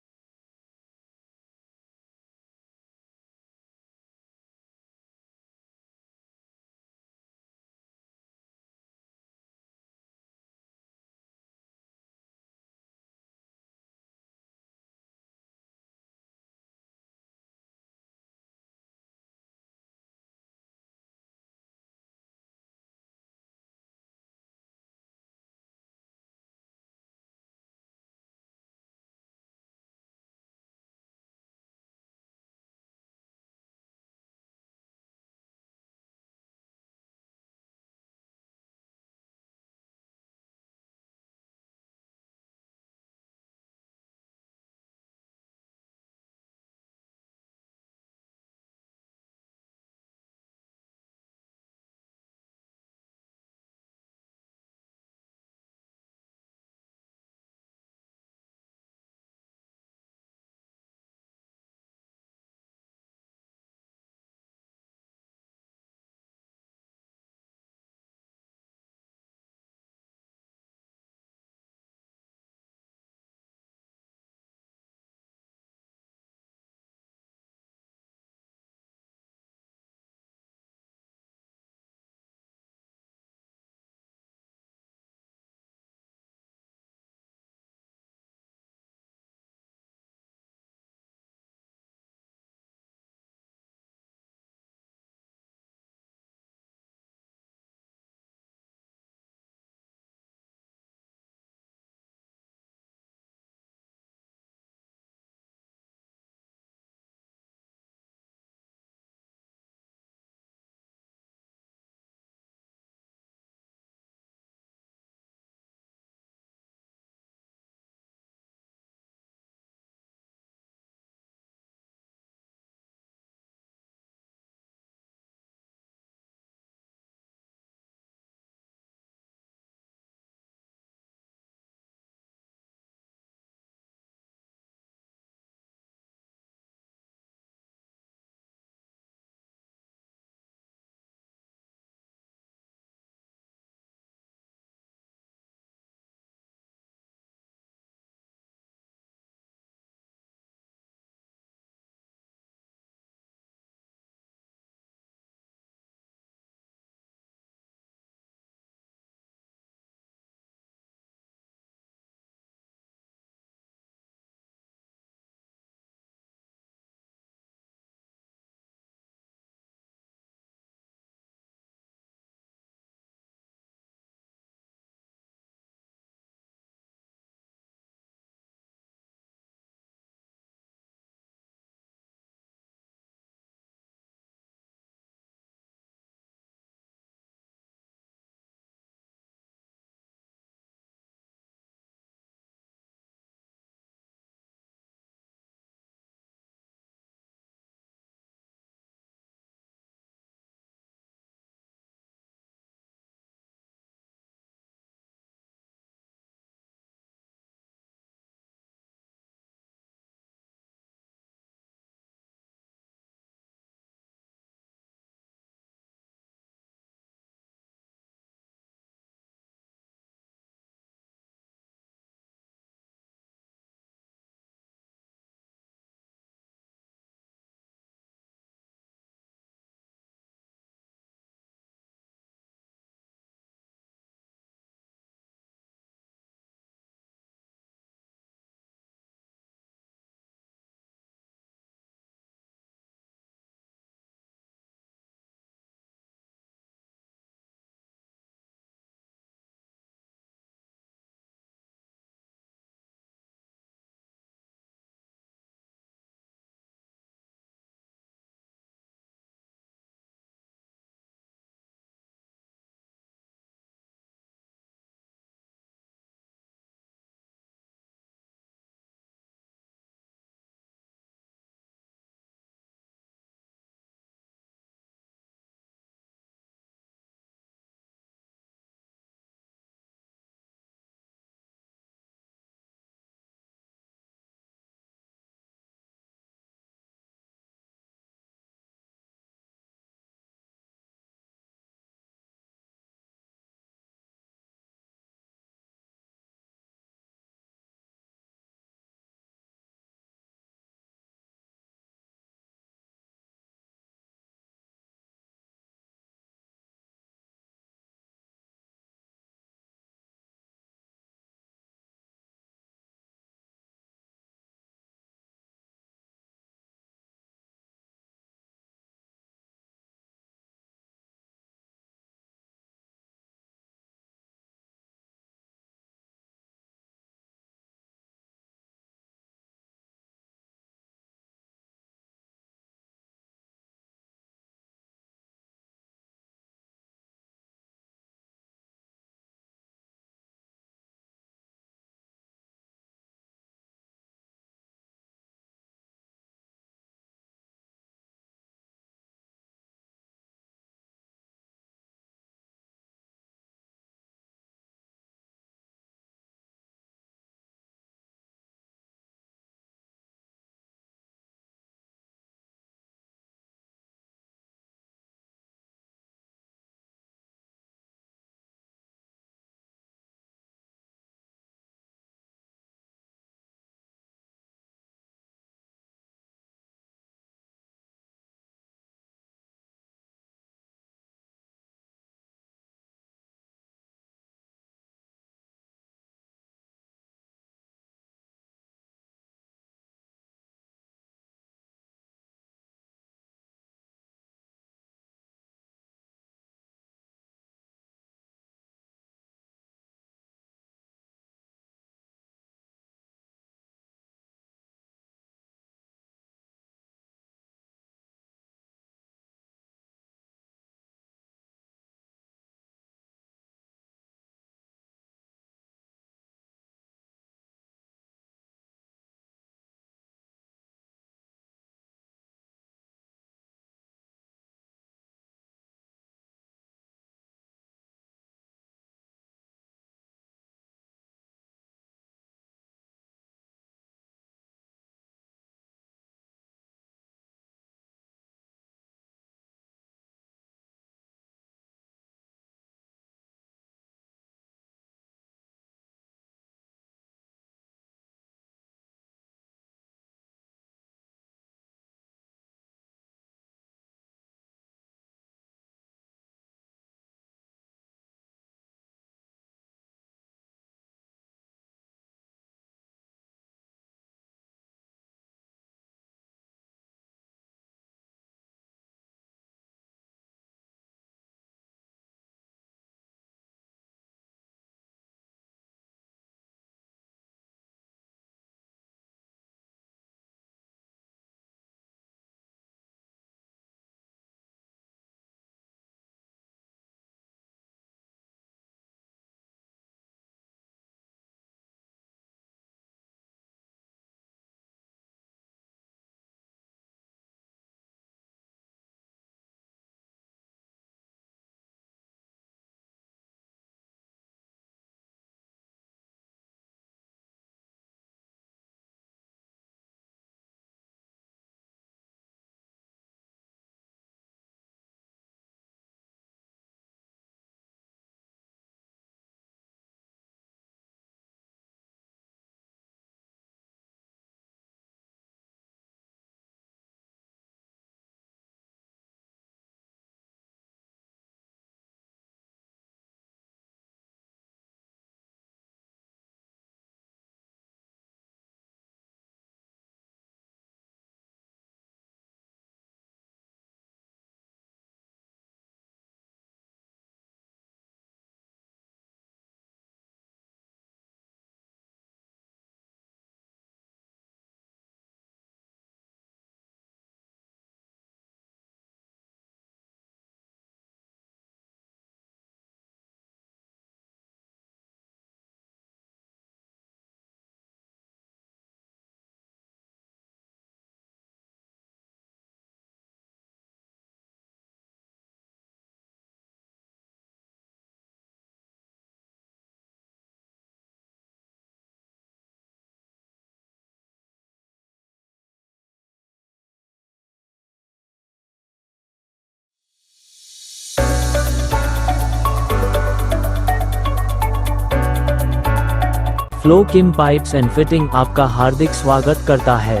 C: Flow Kim pipes and fitting आपका हार्दिक स्वागत करता है।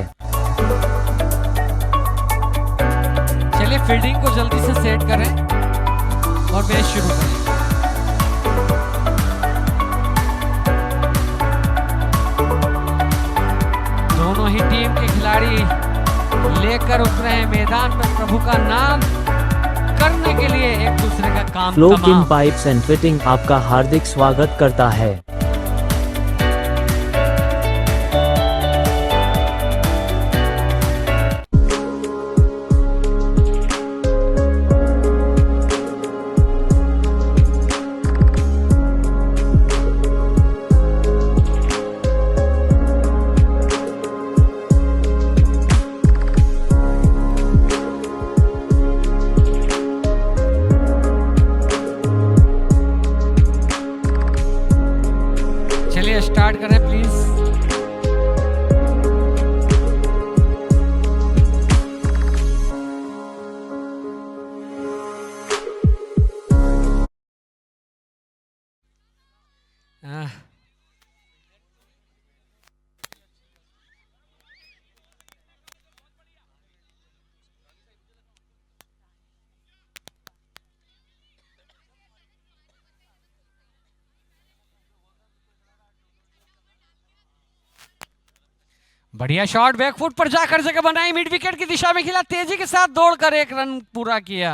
A: चलिए फील्डिंग को जल्दी से सेट करें और मैच शुरू करें। दोनों ही टीम के खिलाड़ी लेकर उतरे हैं मैदान में प्रभु का नाम करने के लिए, एक दूसरे का काम
C: फ्लो
A: तमाम।
C: किम पाइप्स एंड फिटिंग आपका हार्दिक स्वागत करता है।
A: चलिए स्टार्ट करें प्लीज। बढ़िया शॉट, बैकफुट पर जाकर जगह बनाई, मिड विकेट की दिशा में खेला, तेजी के साथ दौड़कर एक रन पूरा किया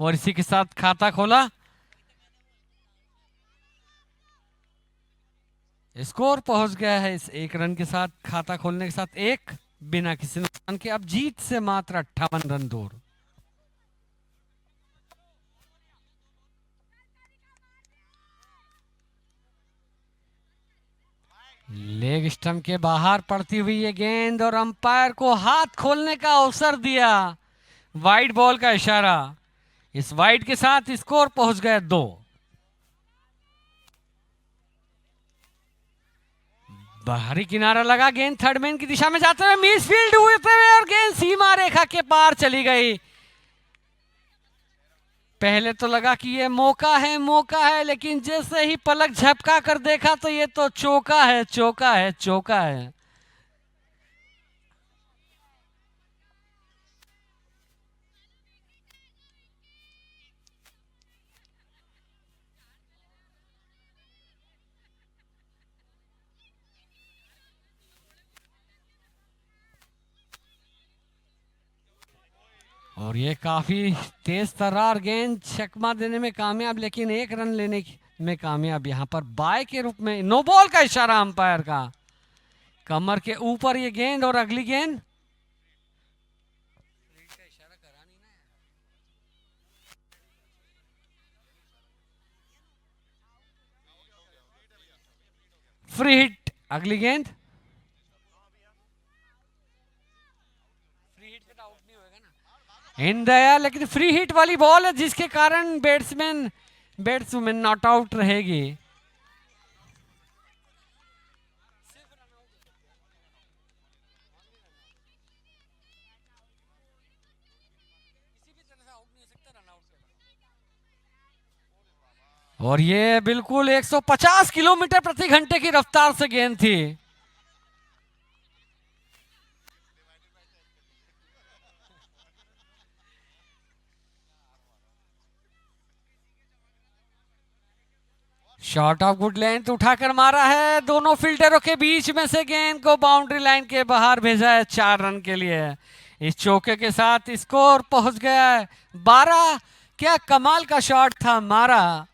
A: और इसी के साथ खाता खोला। स्कोर पहुंच गया है इस एक रन के साथ, खाता खोलने के साथ एक, बिना किसी नुकसान के अब जीत से मात्र 58 रन दूर। लेग स्टंप के बाहर पड़ती हुई ये गेंद और अंपायर को हाथ खोलने का अवसर दिया, वाइड बॉल का इशारा। इस वाइड के साथ स्कोर पहुंच गया 2। बाहरी किनारा लगा, गेंद थर्ड मैन की दिशा में जाते हुए मिस फील्ड होते हुए और गेंद सीमा रेखा के पार चली गई। पहले तो लगा कि ये मौका है, लेकिन जैसे ही पलक झपका कर देखा तो ये तो चौका है, चौका है, चौका है। और ये काफी तेज तर्रार गेंद, चकमा देने में कामयाब, लेकिन एक रन लेने में कामयाब। यहां पर बाय के रूप में नो बॉल का इशारा अंपायर का, कमर के ऊपर ये गेंद और अगली गेंद फ्री हिट, अगली गेंद इन दया, लेकिन फ्री हिट वाली बॉल है जिसके कारण बैट्समैन नॉट आउट रहेगी। और ये बिल्कुल 150 किलोमीटर प्रति घंटे की रफ्तार से गेंद थी। शॉट ऑफ गुड लेंथ उठाकर मारा है, दोनों फील्डरों के बीच में से गेंद को बाउंड्री लाइन के बाहर भेजा है 4 रन के लिए। इस चौके के साथ स्कोर पहुंच गया है 12। क्या कमाल का शॉट था मारा।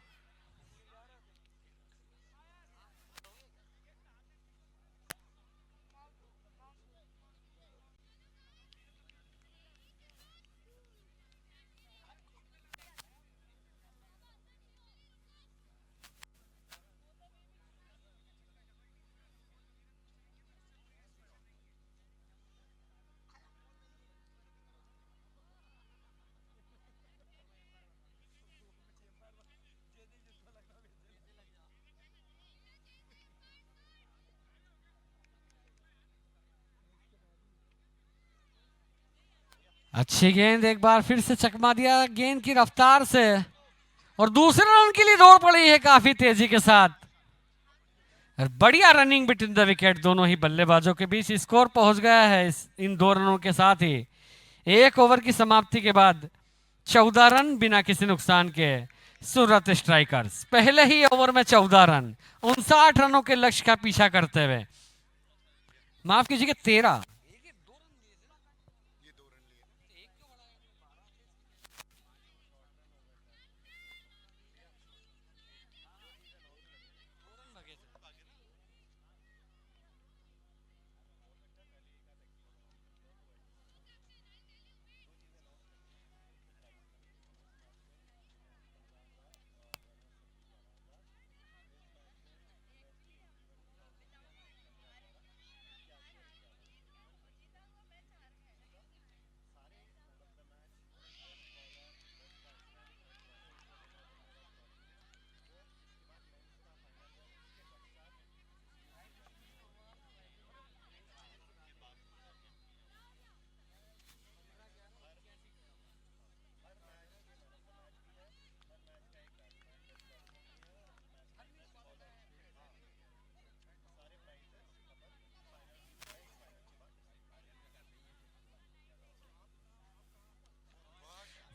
A: अच्छी गेंद, एक बार फिर से चकमा दिया गेंद की रफ्तार से और दूसरे रन के लिए दौड़ पड़ी है काफी तेजी के साथ। और बढ़िया रनिंग बिटवीन द विकेट दोनों ही बल्लेबाजों के बीच। स्कोर पहुंच गया है इन 2 रनों के साथ ही 1 ओवर की समाप्ति के बाद 14 रन बिना किसी नुकसान के सूरत स्ट्राइकर्स पहले ही ओवर में 14 रन 59 रनों के लक्ष्य का पीछा करते हुए, माफ कीजिएगा 13।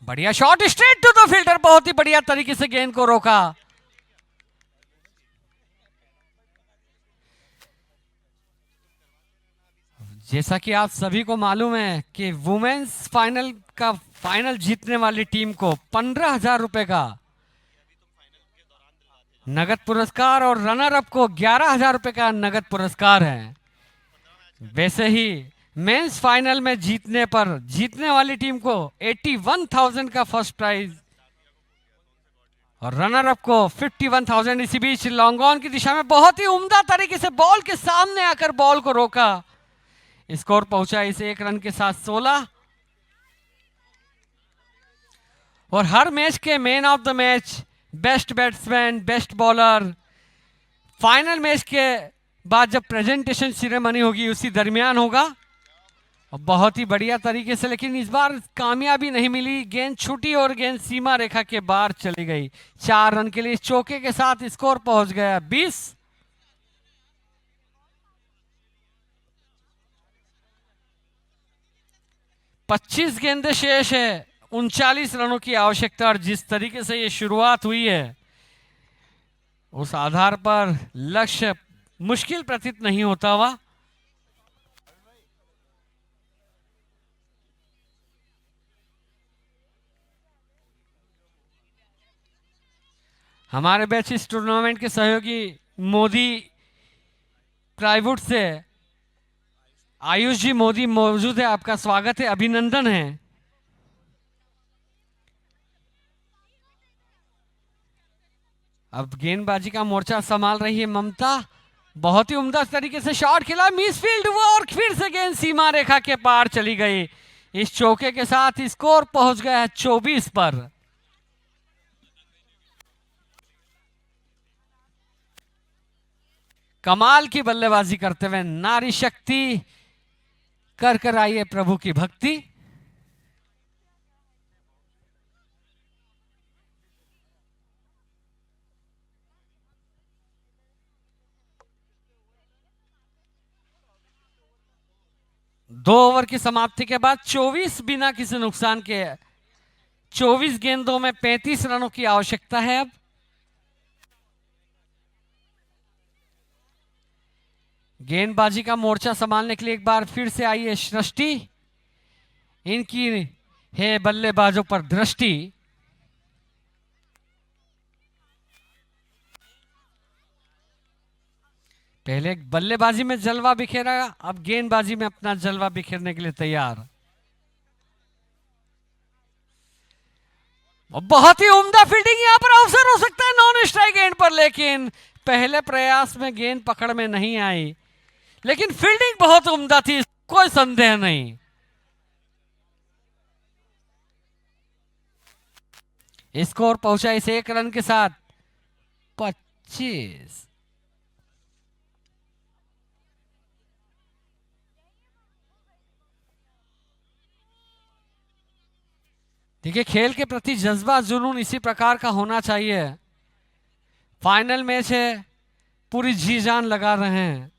A: बढ़िया shot straight to the fielder, बहुत ही बढ़िया तरीके से गेंद को रोका। जैसा कि आप सभी को मालूम है कि वुमेन्स फाइनल का फाइनल जीतने वाली टीम को 15,000 रुपए का नगद पुरस्कार और रनर अप को 11,000 रुपए का नगद पुरस्कार है। वैसे ही मेंस फाइनल में जीतने पर जीतने वाली टीम को 81,000 का फर्स्ट प्राइज और रनर अप को 51,000। इसी बीच लॉन्ग ऑन की दिशा में बहुत ही उम्दा तरीके से बॉल के सामने आकर बॉल को रोका। स्कोर पहुंचा इस 1 रन के साथ 16। और हर मैच के man of the match, best batsman, best bowler final match के बाद जब प्रेजेंटेशन सेरेमनी होगी उसी दरमियान होगा। और बहुत ही बढ़िया तरीके से, लेकिन इस बार कामयाबी नहीं मिली, गेंद छूटी और गेंद सीमा रेखा के बाहर चली गई। 4 रन के लिए इस चौके के साथ स्कोर पहुंच गया 20। पच्चीस गेंदें शेष है, 39 रनों की आवश्यकता। और जिस तरीके से ये शुरुआत हुई है उस आधार पर लक्ष्य मुश्किल प्रतीत नहीं होता हुआ। हमारे बैच इस टूर्नामेंट के सहयोगी मोदी प्राइवेट से आयुष जी मोदी मौजूद है, आपका स्वागत है, अभिनंदन है। अब गेंदबाजी का मोर्चा संभाल रही है ममता, बहुत ही उम्दा तरीके से शॉट खेला, मिस फील्ड हुआ और फिर से गेंद सीमा रेखा के पार चली गई। इस चौके के साथ स्कोर पहुंच गया है 24 पर। कमाल की बल्लेबाजी करते हुए नारी शक्ति कर आई है प्रभु की भक्ति। दो ओवर की समाप्ति के बाद 24 बिना किसी नुकसान के 24 गेंदों में 35 रनों की आवश्यकता है। अब गेंदबाजी का मोर्चा संभालने के लिए एक बार फिर से आई है सृष्टि, इनकी है बल्लेबाजों पर दृष्टि। पहले बल्लेबाजी में जलवा बिखेरा, अब गेंदबाजी में अपना जलवा बिखेरने के लिए तैयार। बहुत ही उम्दा फील्डिंग, यहां पर अवसर हो सकता है नॉन स्ट्राइक गेंद पर, लेकिन पहले प्रयास में गेंद पकड़ में नहीं आई, लेकिन फील्डिंग बहुत उम्दा थी, कोई संदेह नहीं। स्कोर पहुंचा इस 1 रन के साथ 25। देखिए, खेल के प्रति जज्बा जुनून इसी प्रकार का होना चाहिए। फाइनल मैच है, पूरी जी जान लगा रहे हैं।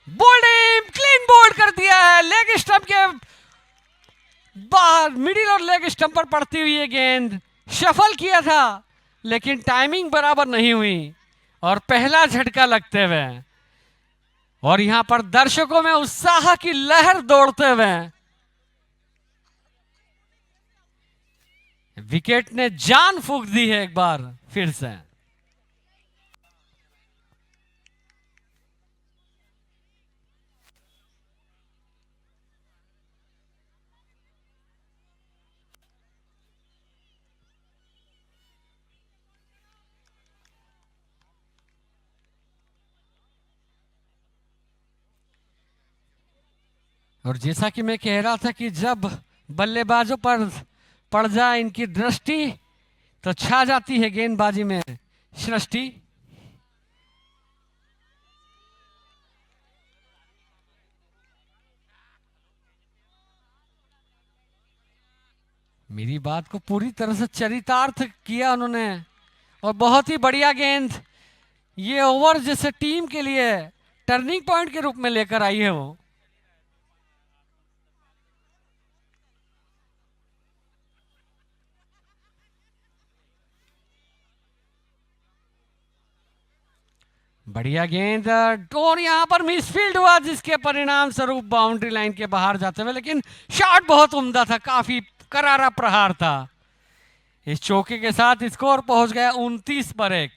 A: बोल्ड क्लीन बोल्ड कर दिया है, लेग स्टंप के बाहर मिडिल और लेग स्टंप पर पड़ती हुई ये गेंद शफल किया था, लेकिन टाइमिंग बराबर नहीं हुई और पहला झटका लगते हुए और यहां पर दर्शकों में उत्साह की लहर दौड़ते हुए विकेट ने जान फूंक दी है एक बार फिर से। और जैसा कि मैं कह रहा था कि जब बल्लेबाजों पर पड़ जाए इनकी दृष्टि तो छा जाती है गेंदबाजी में सृष्टि। मेरी बात को पूरी तरह से चरितार्थ किया उन्होंने और बहुत ही बढ़िया गेंद। ये ओवर जैसे टीम के लिए टर्निंग पॉइंट के रूप में लेकर आई है वो। बढ़िया गेंद और यहां पर मिसफील्ड हुआ जिसके परिणाम स्वरूप बाउंड्री लाइन के बाहर जाते हुए, लेकिन शॉट बहुत उम्दा था, काफी करारा प्रहार था। इस चौके के साथ स्कोर पहुंच गया 29 पर 1।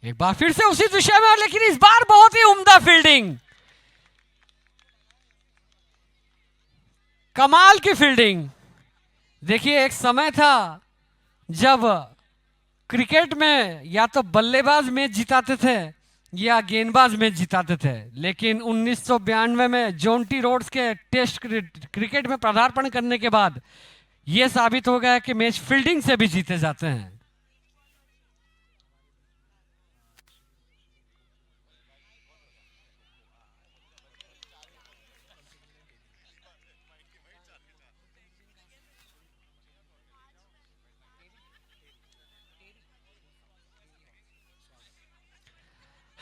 A: एक बार फिर से उसी दिशा में, लेकिन इस बार बहुत ही उम्दा फील्डिंग, कमाल की फील्डिंग। देखिए एक समय था जब क्रिकेट में या तो बल्लेबाज मैच जिताते थे या गेंदबाज मैच जिताते थे, लेकिन 1992 में जोंटी रोड्स के टेस्ट क्रिकेट में पदार्पण करने के बाद यह साबित हो गया कि मैच फील्डिंग से भी जीते जाते हैं।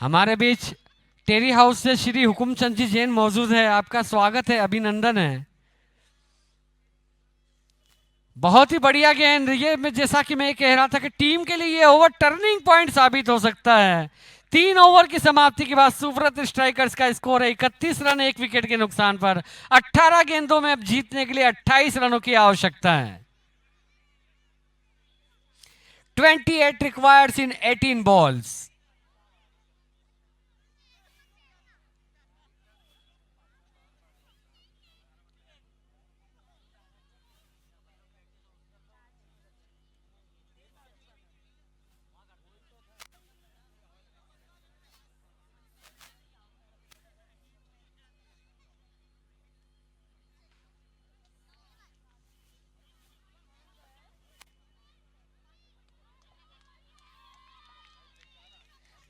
A: हमारे बीच टेरी हाउस से श्री हुकुमचंद जी जैन मौजूद है। आपका स्वागत है, अभिनंदन है। बहुत ही बढ़िया गेंद। ये मैं जैसा कि मैं कह रहा था कि टीम के लिए ये ओवर टर्निंग पॉइंट साबित हो सकता है। 3 ओवर की समाप्ति के बाद सुब्रत स्ट्राइकर्स का स्कोर है 31 रन 1 विकेट के नुकसान पर। 18 गेंदों में अब जीतने के लिए 28 रनों की आवश्यकता है। 28 रिक्वायर्स इन 18 बॉल्स।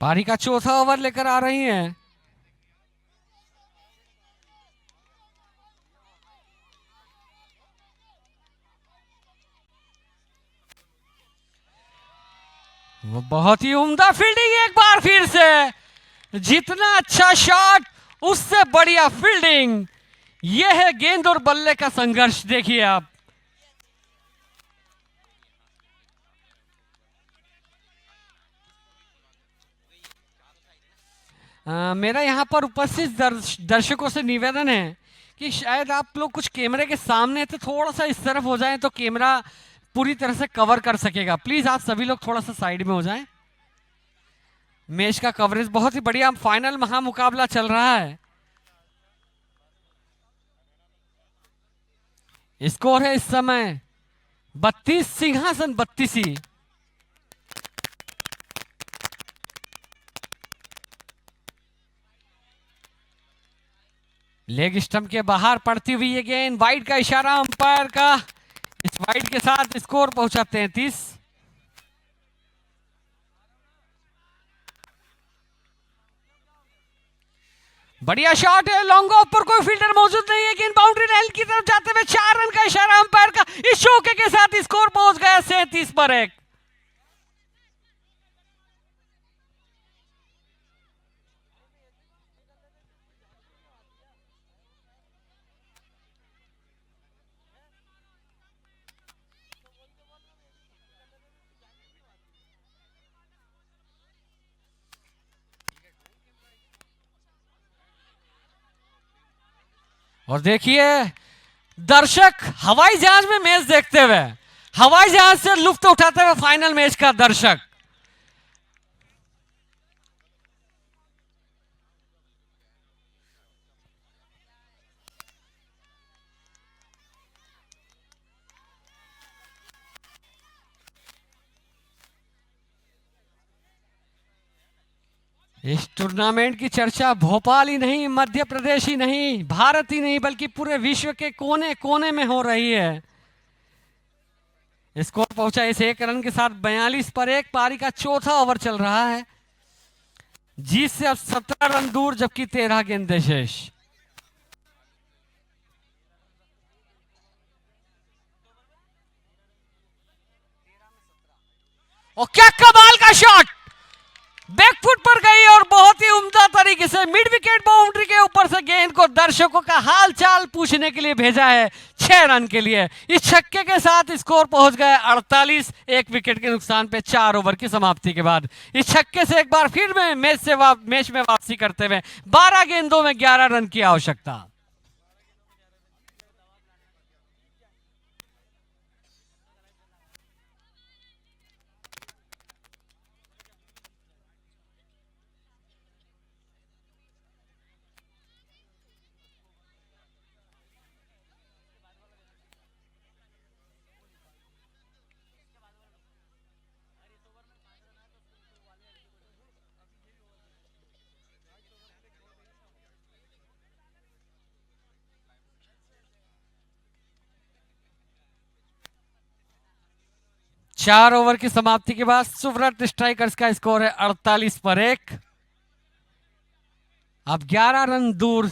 A: पारी का चौथा ओवर लेकर आ रही हैं। वो बहुत ही उम्दा फील्डिंग एक बार फिर से। जितना अच्छा शॉट उससे बढ़िया फील्डिंग। यह है गेंद और बल्ले का संघर्ष। देखिए आप, मेरा यहाँ पर उपस्थित दर्शकों से निवेदन है कि शायद आप लोग कुछ कैमरे के सामने थे, थोड़ा सा इस तरफ हो जाएं तो कैमरा पूरी तरह से कवर कर सकेगा। प्लीज आप सभी लोग थोड़ा सा साइड में हो जाएं। मैच का कवरेज बहुत ही बढ़िया, फाइनल महामुकाबला चल रहा है। स्कोर है इस समय 32, सिंहासन 32 ही। लेग स्टंप के बाहर पड़ती हुई ये गेंद, वाइड का इशारा अंपायर का। इस वाइड के साथ स्कोर पहुंचा 33। बढ़िया शॉट है, लॉन्ग ऑफ पर कोई फील्डर मौजूद नहीं है, गेंद बाउंड्री लाइन की तरफ जाते हुए 4 रन का इशारा अंपायर का। इस चौके के साथ स्कोर पहुंच गया 37 पर 1। और देखिए दर्शक हवाई जहाज में मैच देखते हुए, हवाई जहाज से लुत्फ उठाते हुए फाइनल मैच का दर्शक। इस टूर्नामेंट की चर्चा भोपाल ही नहीं, मध्य प्रदेश ही नहीं, भारत ही नहीं, बल्कि पूरे विश्व के कोने कोने में हो रही है। स्कोर पहुंचा इस 1 रन के साथ 42 पर 1। पारी का चौथा ओवर चल रहा है। जीत से अब 17 रन दूर, जबकि 13 गेंदें शेष। और क्या कमाल का शॉट, बैकफुट पर गई और बहुत ही उम्दा तरीके से मिड विकेट बाउंड्री के ऊपर से गेंद को दर्शकों का हाल चाल पूछने के लिए भेजा है 6 रन के लिए। इस छक्के के साथ स्कोर पहुंच गया 48, 1 विकेट के नुकसान पे 4 ओवर की समाप्ति के बाद। इस छक्के से एक बार फिर मैच में वापसी करते हुए 12 गेंदों में 11 रन की आवश्यकता। चार ओवर की समाप्ति के बाद सुब्रत स्ट्राइकर्स का स्कोर है 48 पर 1। अब 11 रन दूर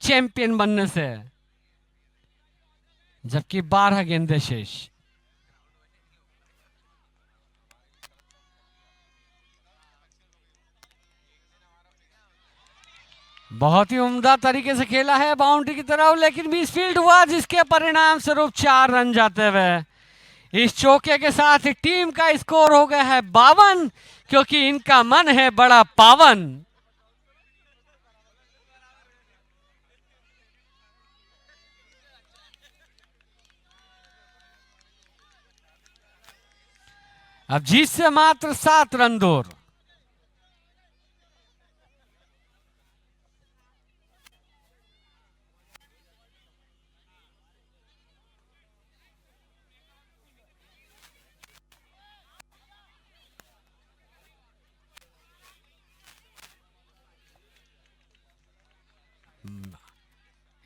A: चैंपियन बनने से, जबकि 12 गेंदें शेष। बहुत ही उम्दा तरीके से खेला है बाउंड्री की तरफ, लेकिन मिसफील्ड हुआ, जिसके परिणाम स्वरूप 4 रन जाते हुए इस चौके के साथ टीम का स्कोर हो गया है 52, क्योंकि इनका मन है बड़ा पावन। अब जीत से मात्र 7 रन दूर।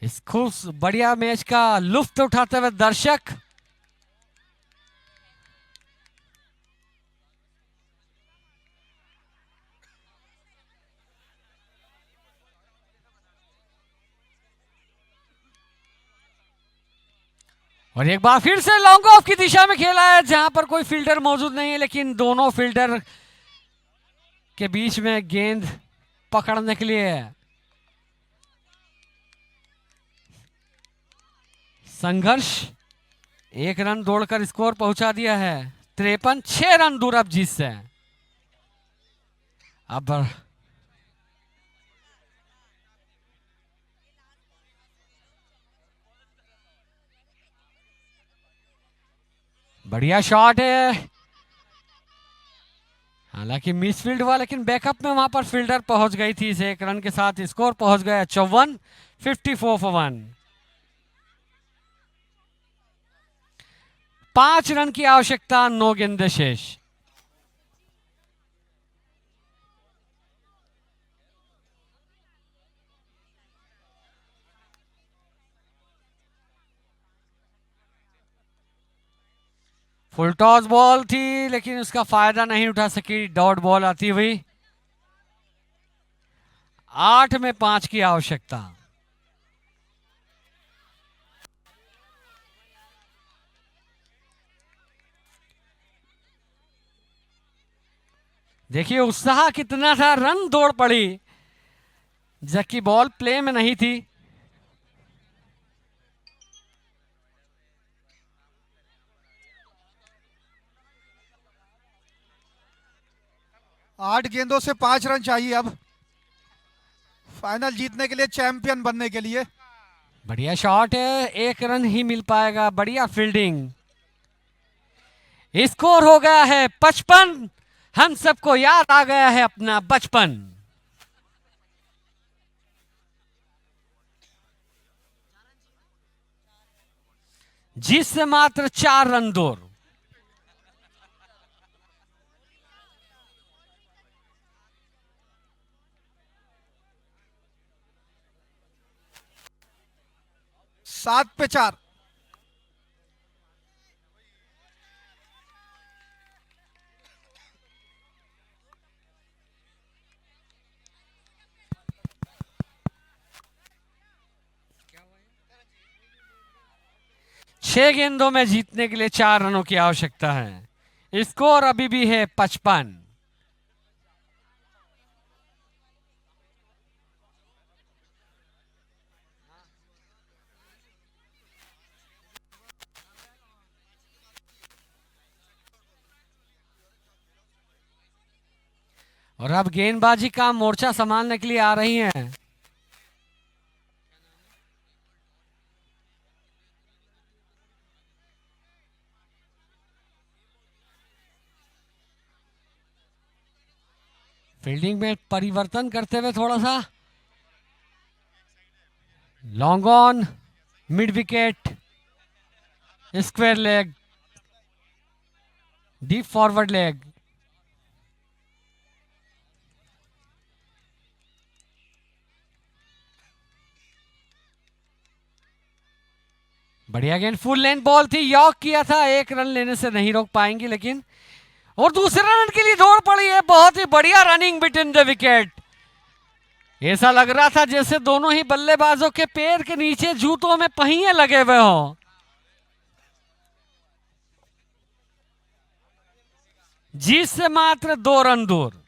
A: इस खूब बढ़िया मैच का लुत्फ उठाते हुए दर्शक और एक बार फिर से लॉन्ग ऑफ की दिशा में खेला है, जहां पर कोई फील्डर मौजूद नहीं है, लेकिन दोनों फील्डर के बीच में गेंद पकड़ने के लिए संघर्ष। 1 रन दौड़कर स्कोर पहुंचा दिया है 53, 6 रन दूर अब जीत से। अब बढ़िया शॉट है, हालांकि मिसफील्ड हुआ, लेकिन बैकअप में वहां पर फील्डर पहुंच गई थी। इस 1 रन के साथ स्कोर पहुंच गया 54, 54 for 1। 5 रन की आवश्यकता, 9 गेंदें शेष। फुल टॉस बॉल थी लेकिन उसका फायदा नहीं उठा सकी, डॉट बॉल आती हुई। 8 में 5 की आवश्यकता। देखिए उत्साह कितना था, रन दौड़ पड़ी जबकि बॉल प्ले में नहीं थी।
B: आठ गेंदों से 5 रन चाहिए अब फाइनल जीतने के लिए, चैंपियन बनने के लिए।
A: बढ़िया शॉट है, 1 रन ही मिल पाएगा। बढ़िया फील्डिंग। स्कोर हो गया है 55। हम सबको याद आ गया है अपना बचपन। जिससे मात्र 4 रन दूर।
B: सात पे 4।
A: छह गेंदों में जीतने के लिए 4 रनों की आवश्यकता है। स्कोर अभी भी है 55। और अब गेंदबाजी का मोर्चा संभालने के लिए आ रही हैं फील्डिंग में परिवर्तन करते हुए थोड़ा सा। Long on, mid wicket, square leg, deep forward leg. बढ़िया गेंद, फुल लेंथ बॉल थी, यॉक किया था। 1 रन लेने से नहीं रोक पाएंगे लेकिन। और दूसरे रन के लिए दौड़ पड़ी है। बहुत ही बढ़िया रनिंग बिटवीन द विकेट। ऐसा लग रहा था जैसे दोनों ही बल्लेबाजों के पैर के नीचे जूतों में पहिए लगे हुए हों। जीत से मात्र 2 रन दूर।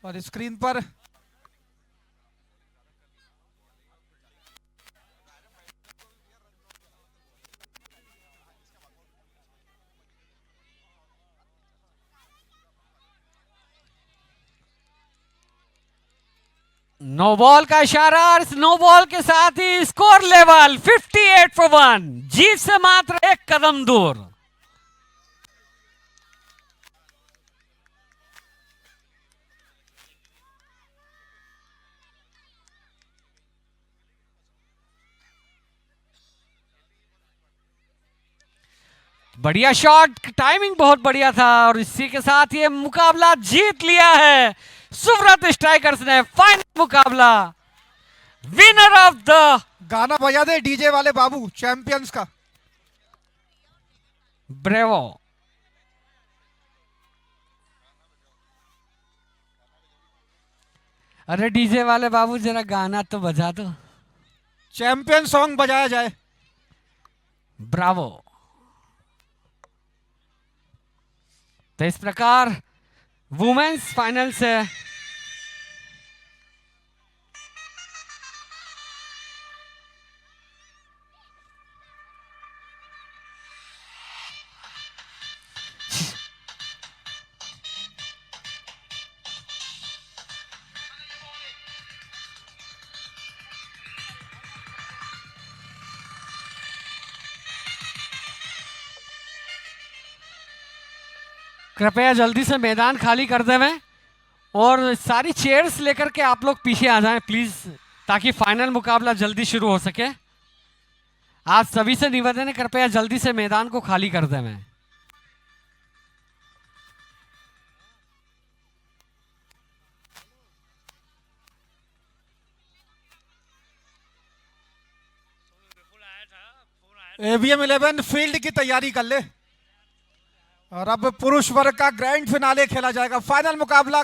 B: और स्क्रीन पर
A: नो बॉल का इशारा, और इस नो बॉल के साथ ही स्कोर लेवल 58 फॉर 1। जीत से मात्र 1 कदम दूर। बढ़िया शॉट, टाइमिंग बहुत बढ़िया था। और इसी के साथ ये मुकाबला जीत लिया है सुब्रत स्ट्राइकर्स ने। फाइनल मुकाबला, विनर ऑफ द।
B: गाना बजा दे डीजे वाले बाबू, चैंपियंस का।
A: ब्रेवो। अरे डीजे वाले बाबू जरा गाना तो बजा दो।
B: चैंपियन सॉन्ग बजाया जाए।
A: ब्रावो। तो इस प्रकार वुमेन्स फाइनल से कृपया जल्दी से मैदान खाली कर देवें और सारी चेयर्स लेकर के आप लोग पीछे आ जाएं प्लीज, ताकि फाइनल मुकाबला जल्दी शुरू हो सके। आज सभी से निवेदन है, कृपया जल्दी से मैदान को खाली कर दें। मैं
B: ABM 11 फील्ड की तैयारी कर ले। और अब पुरुष वर्ग का ग्रैंड फिनाले खेला जाएगा। फाइनल मुकाबला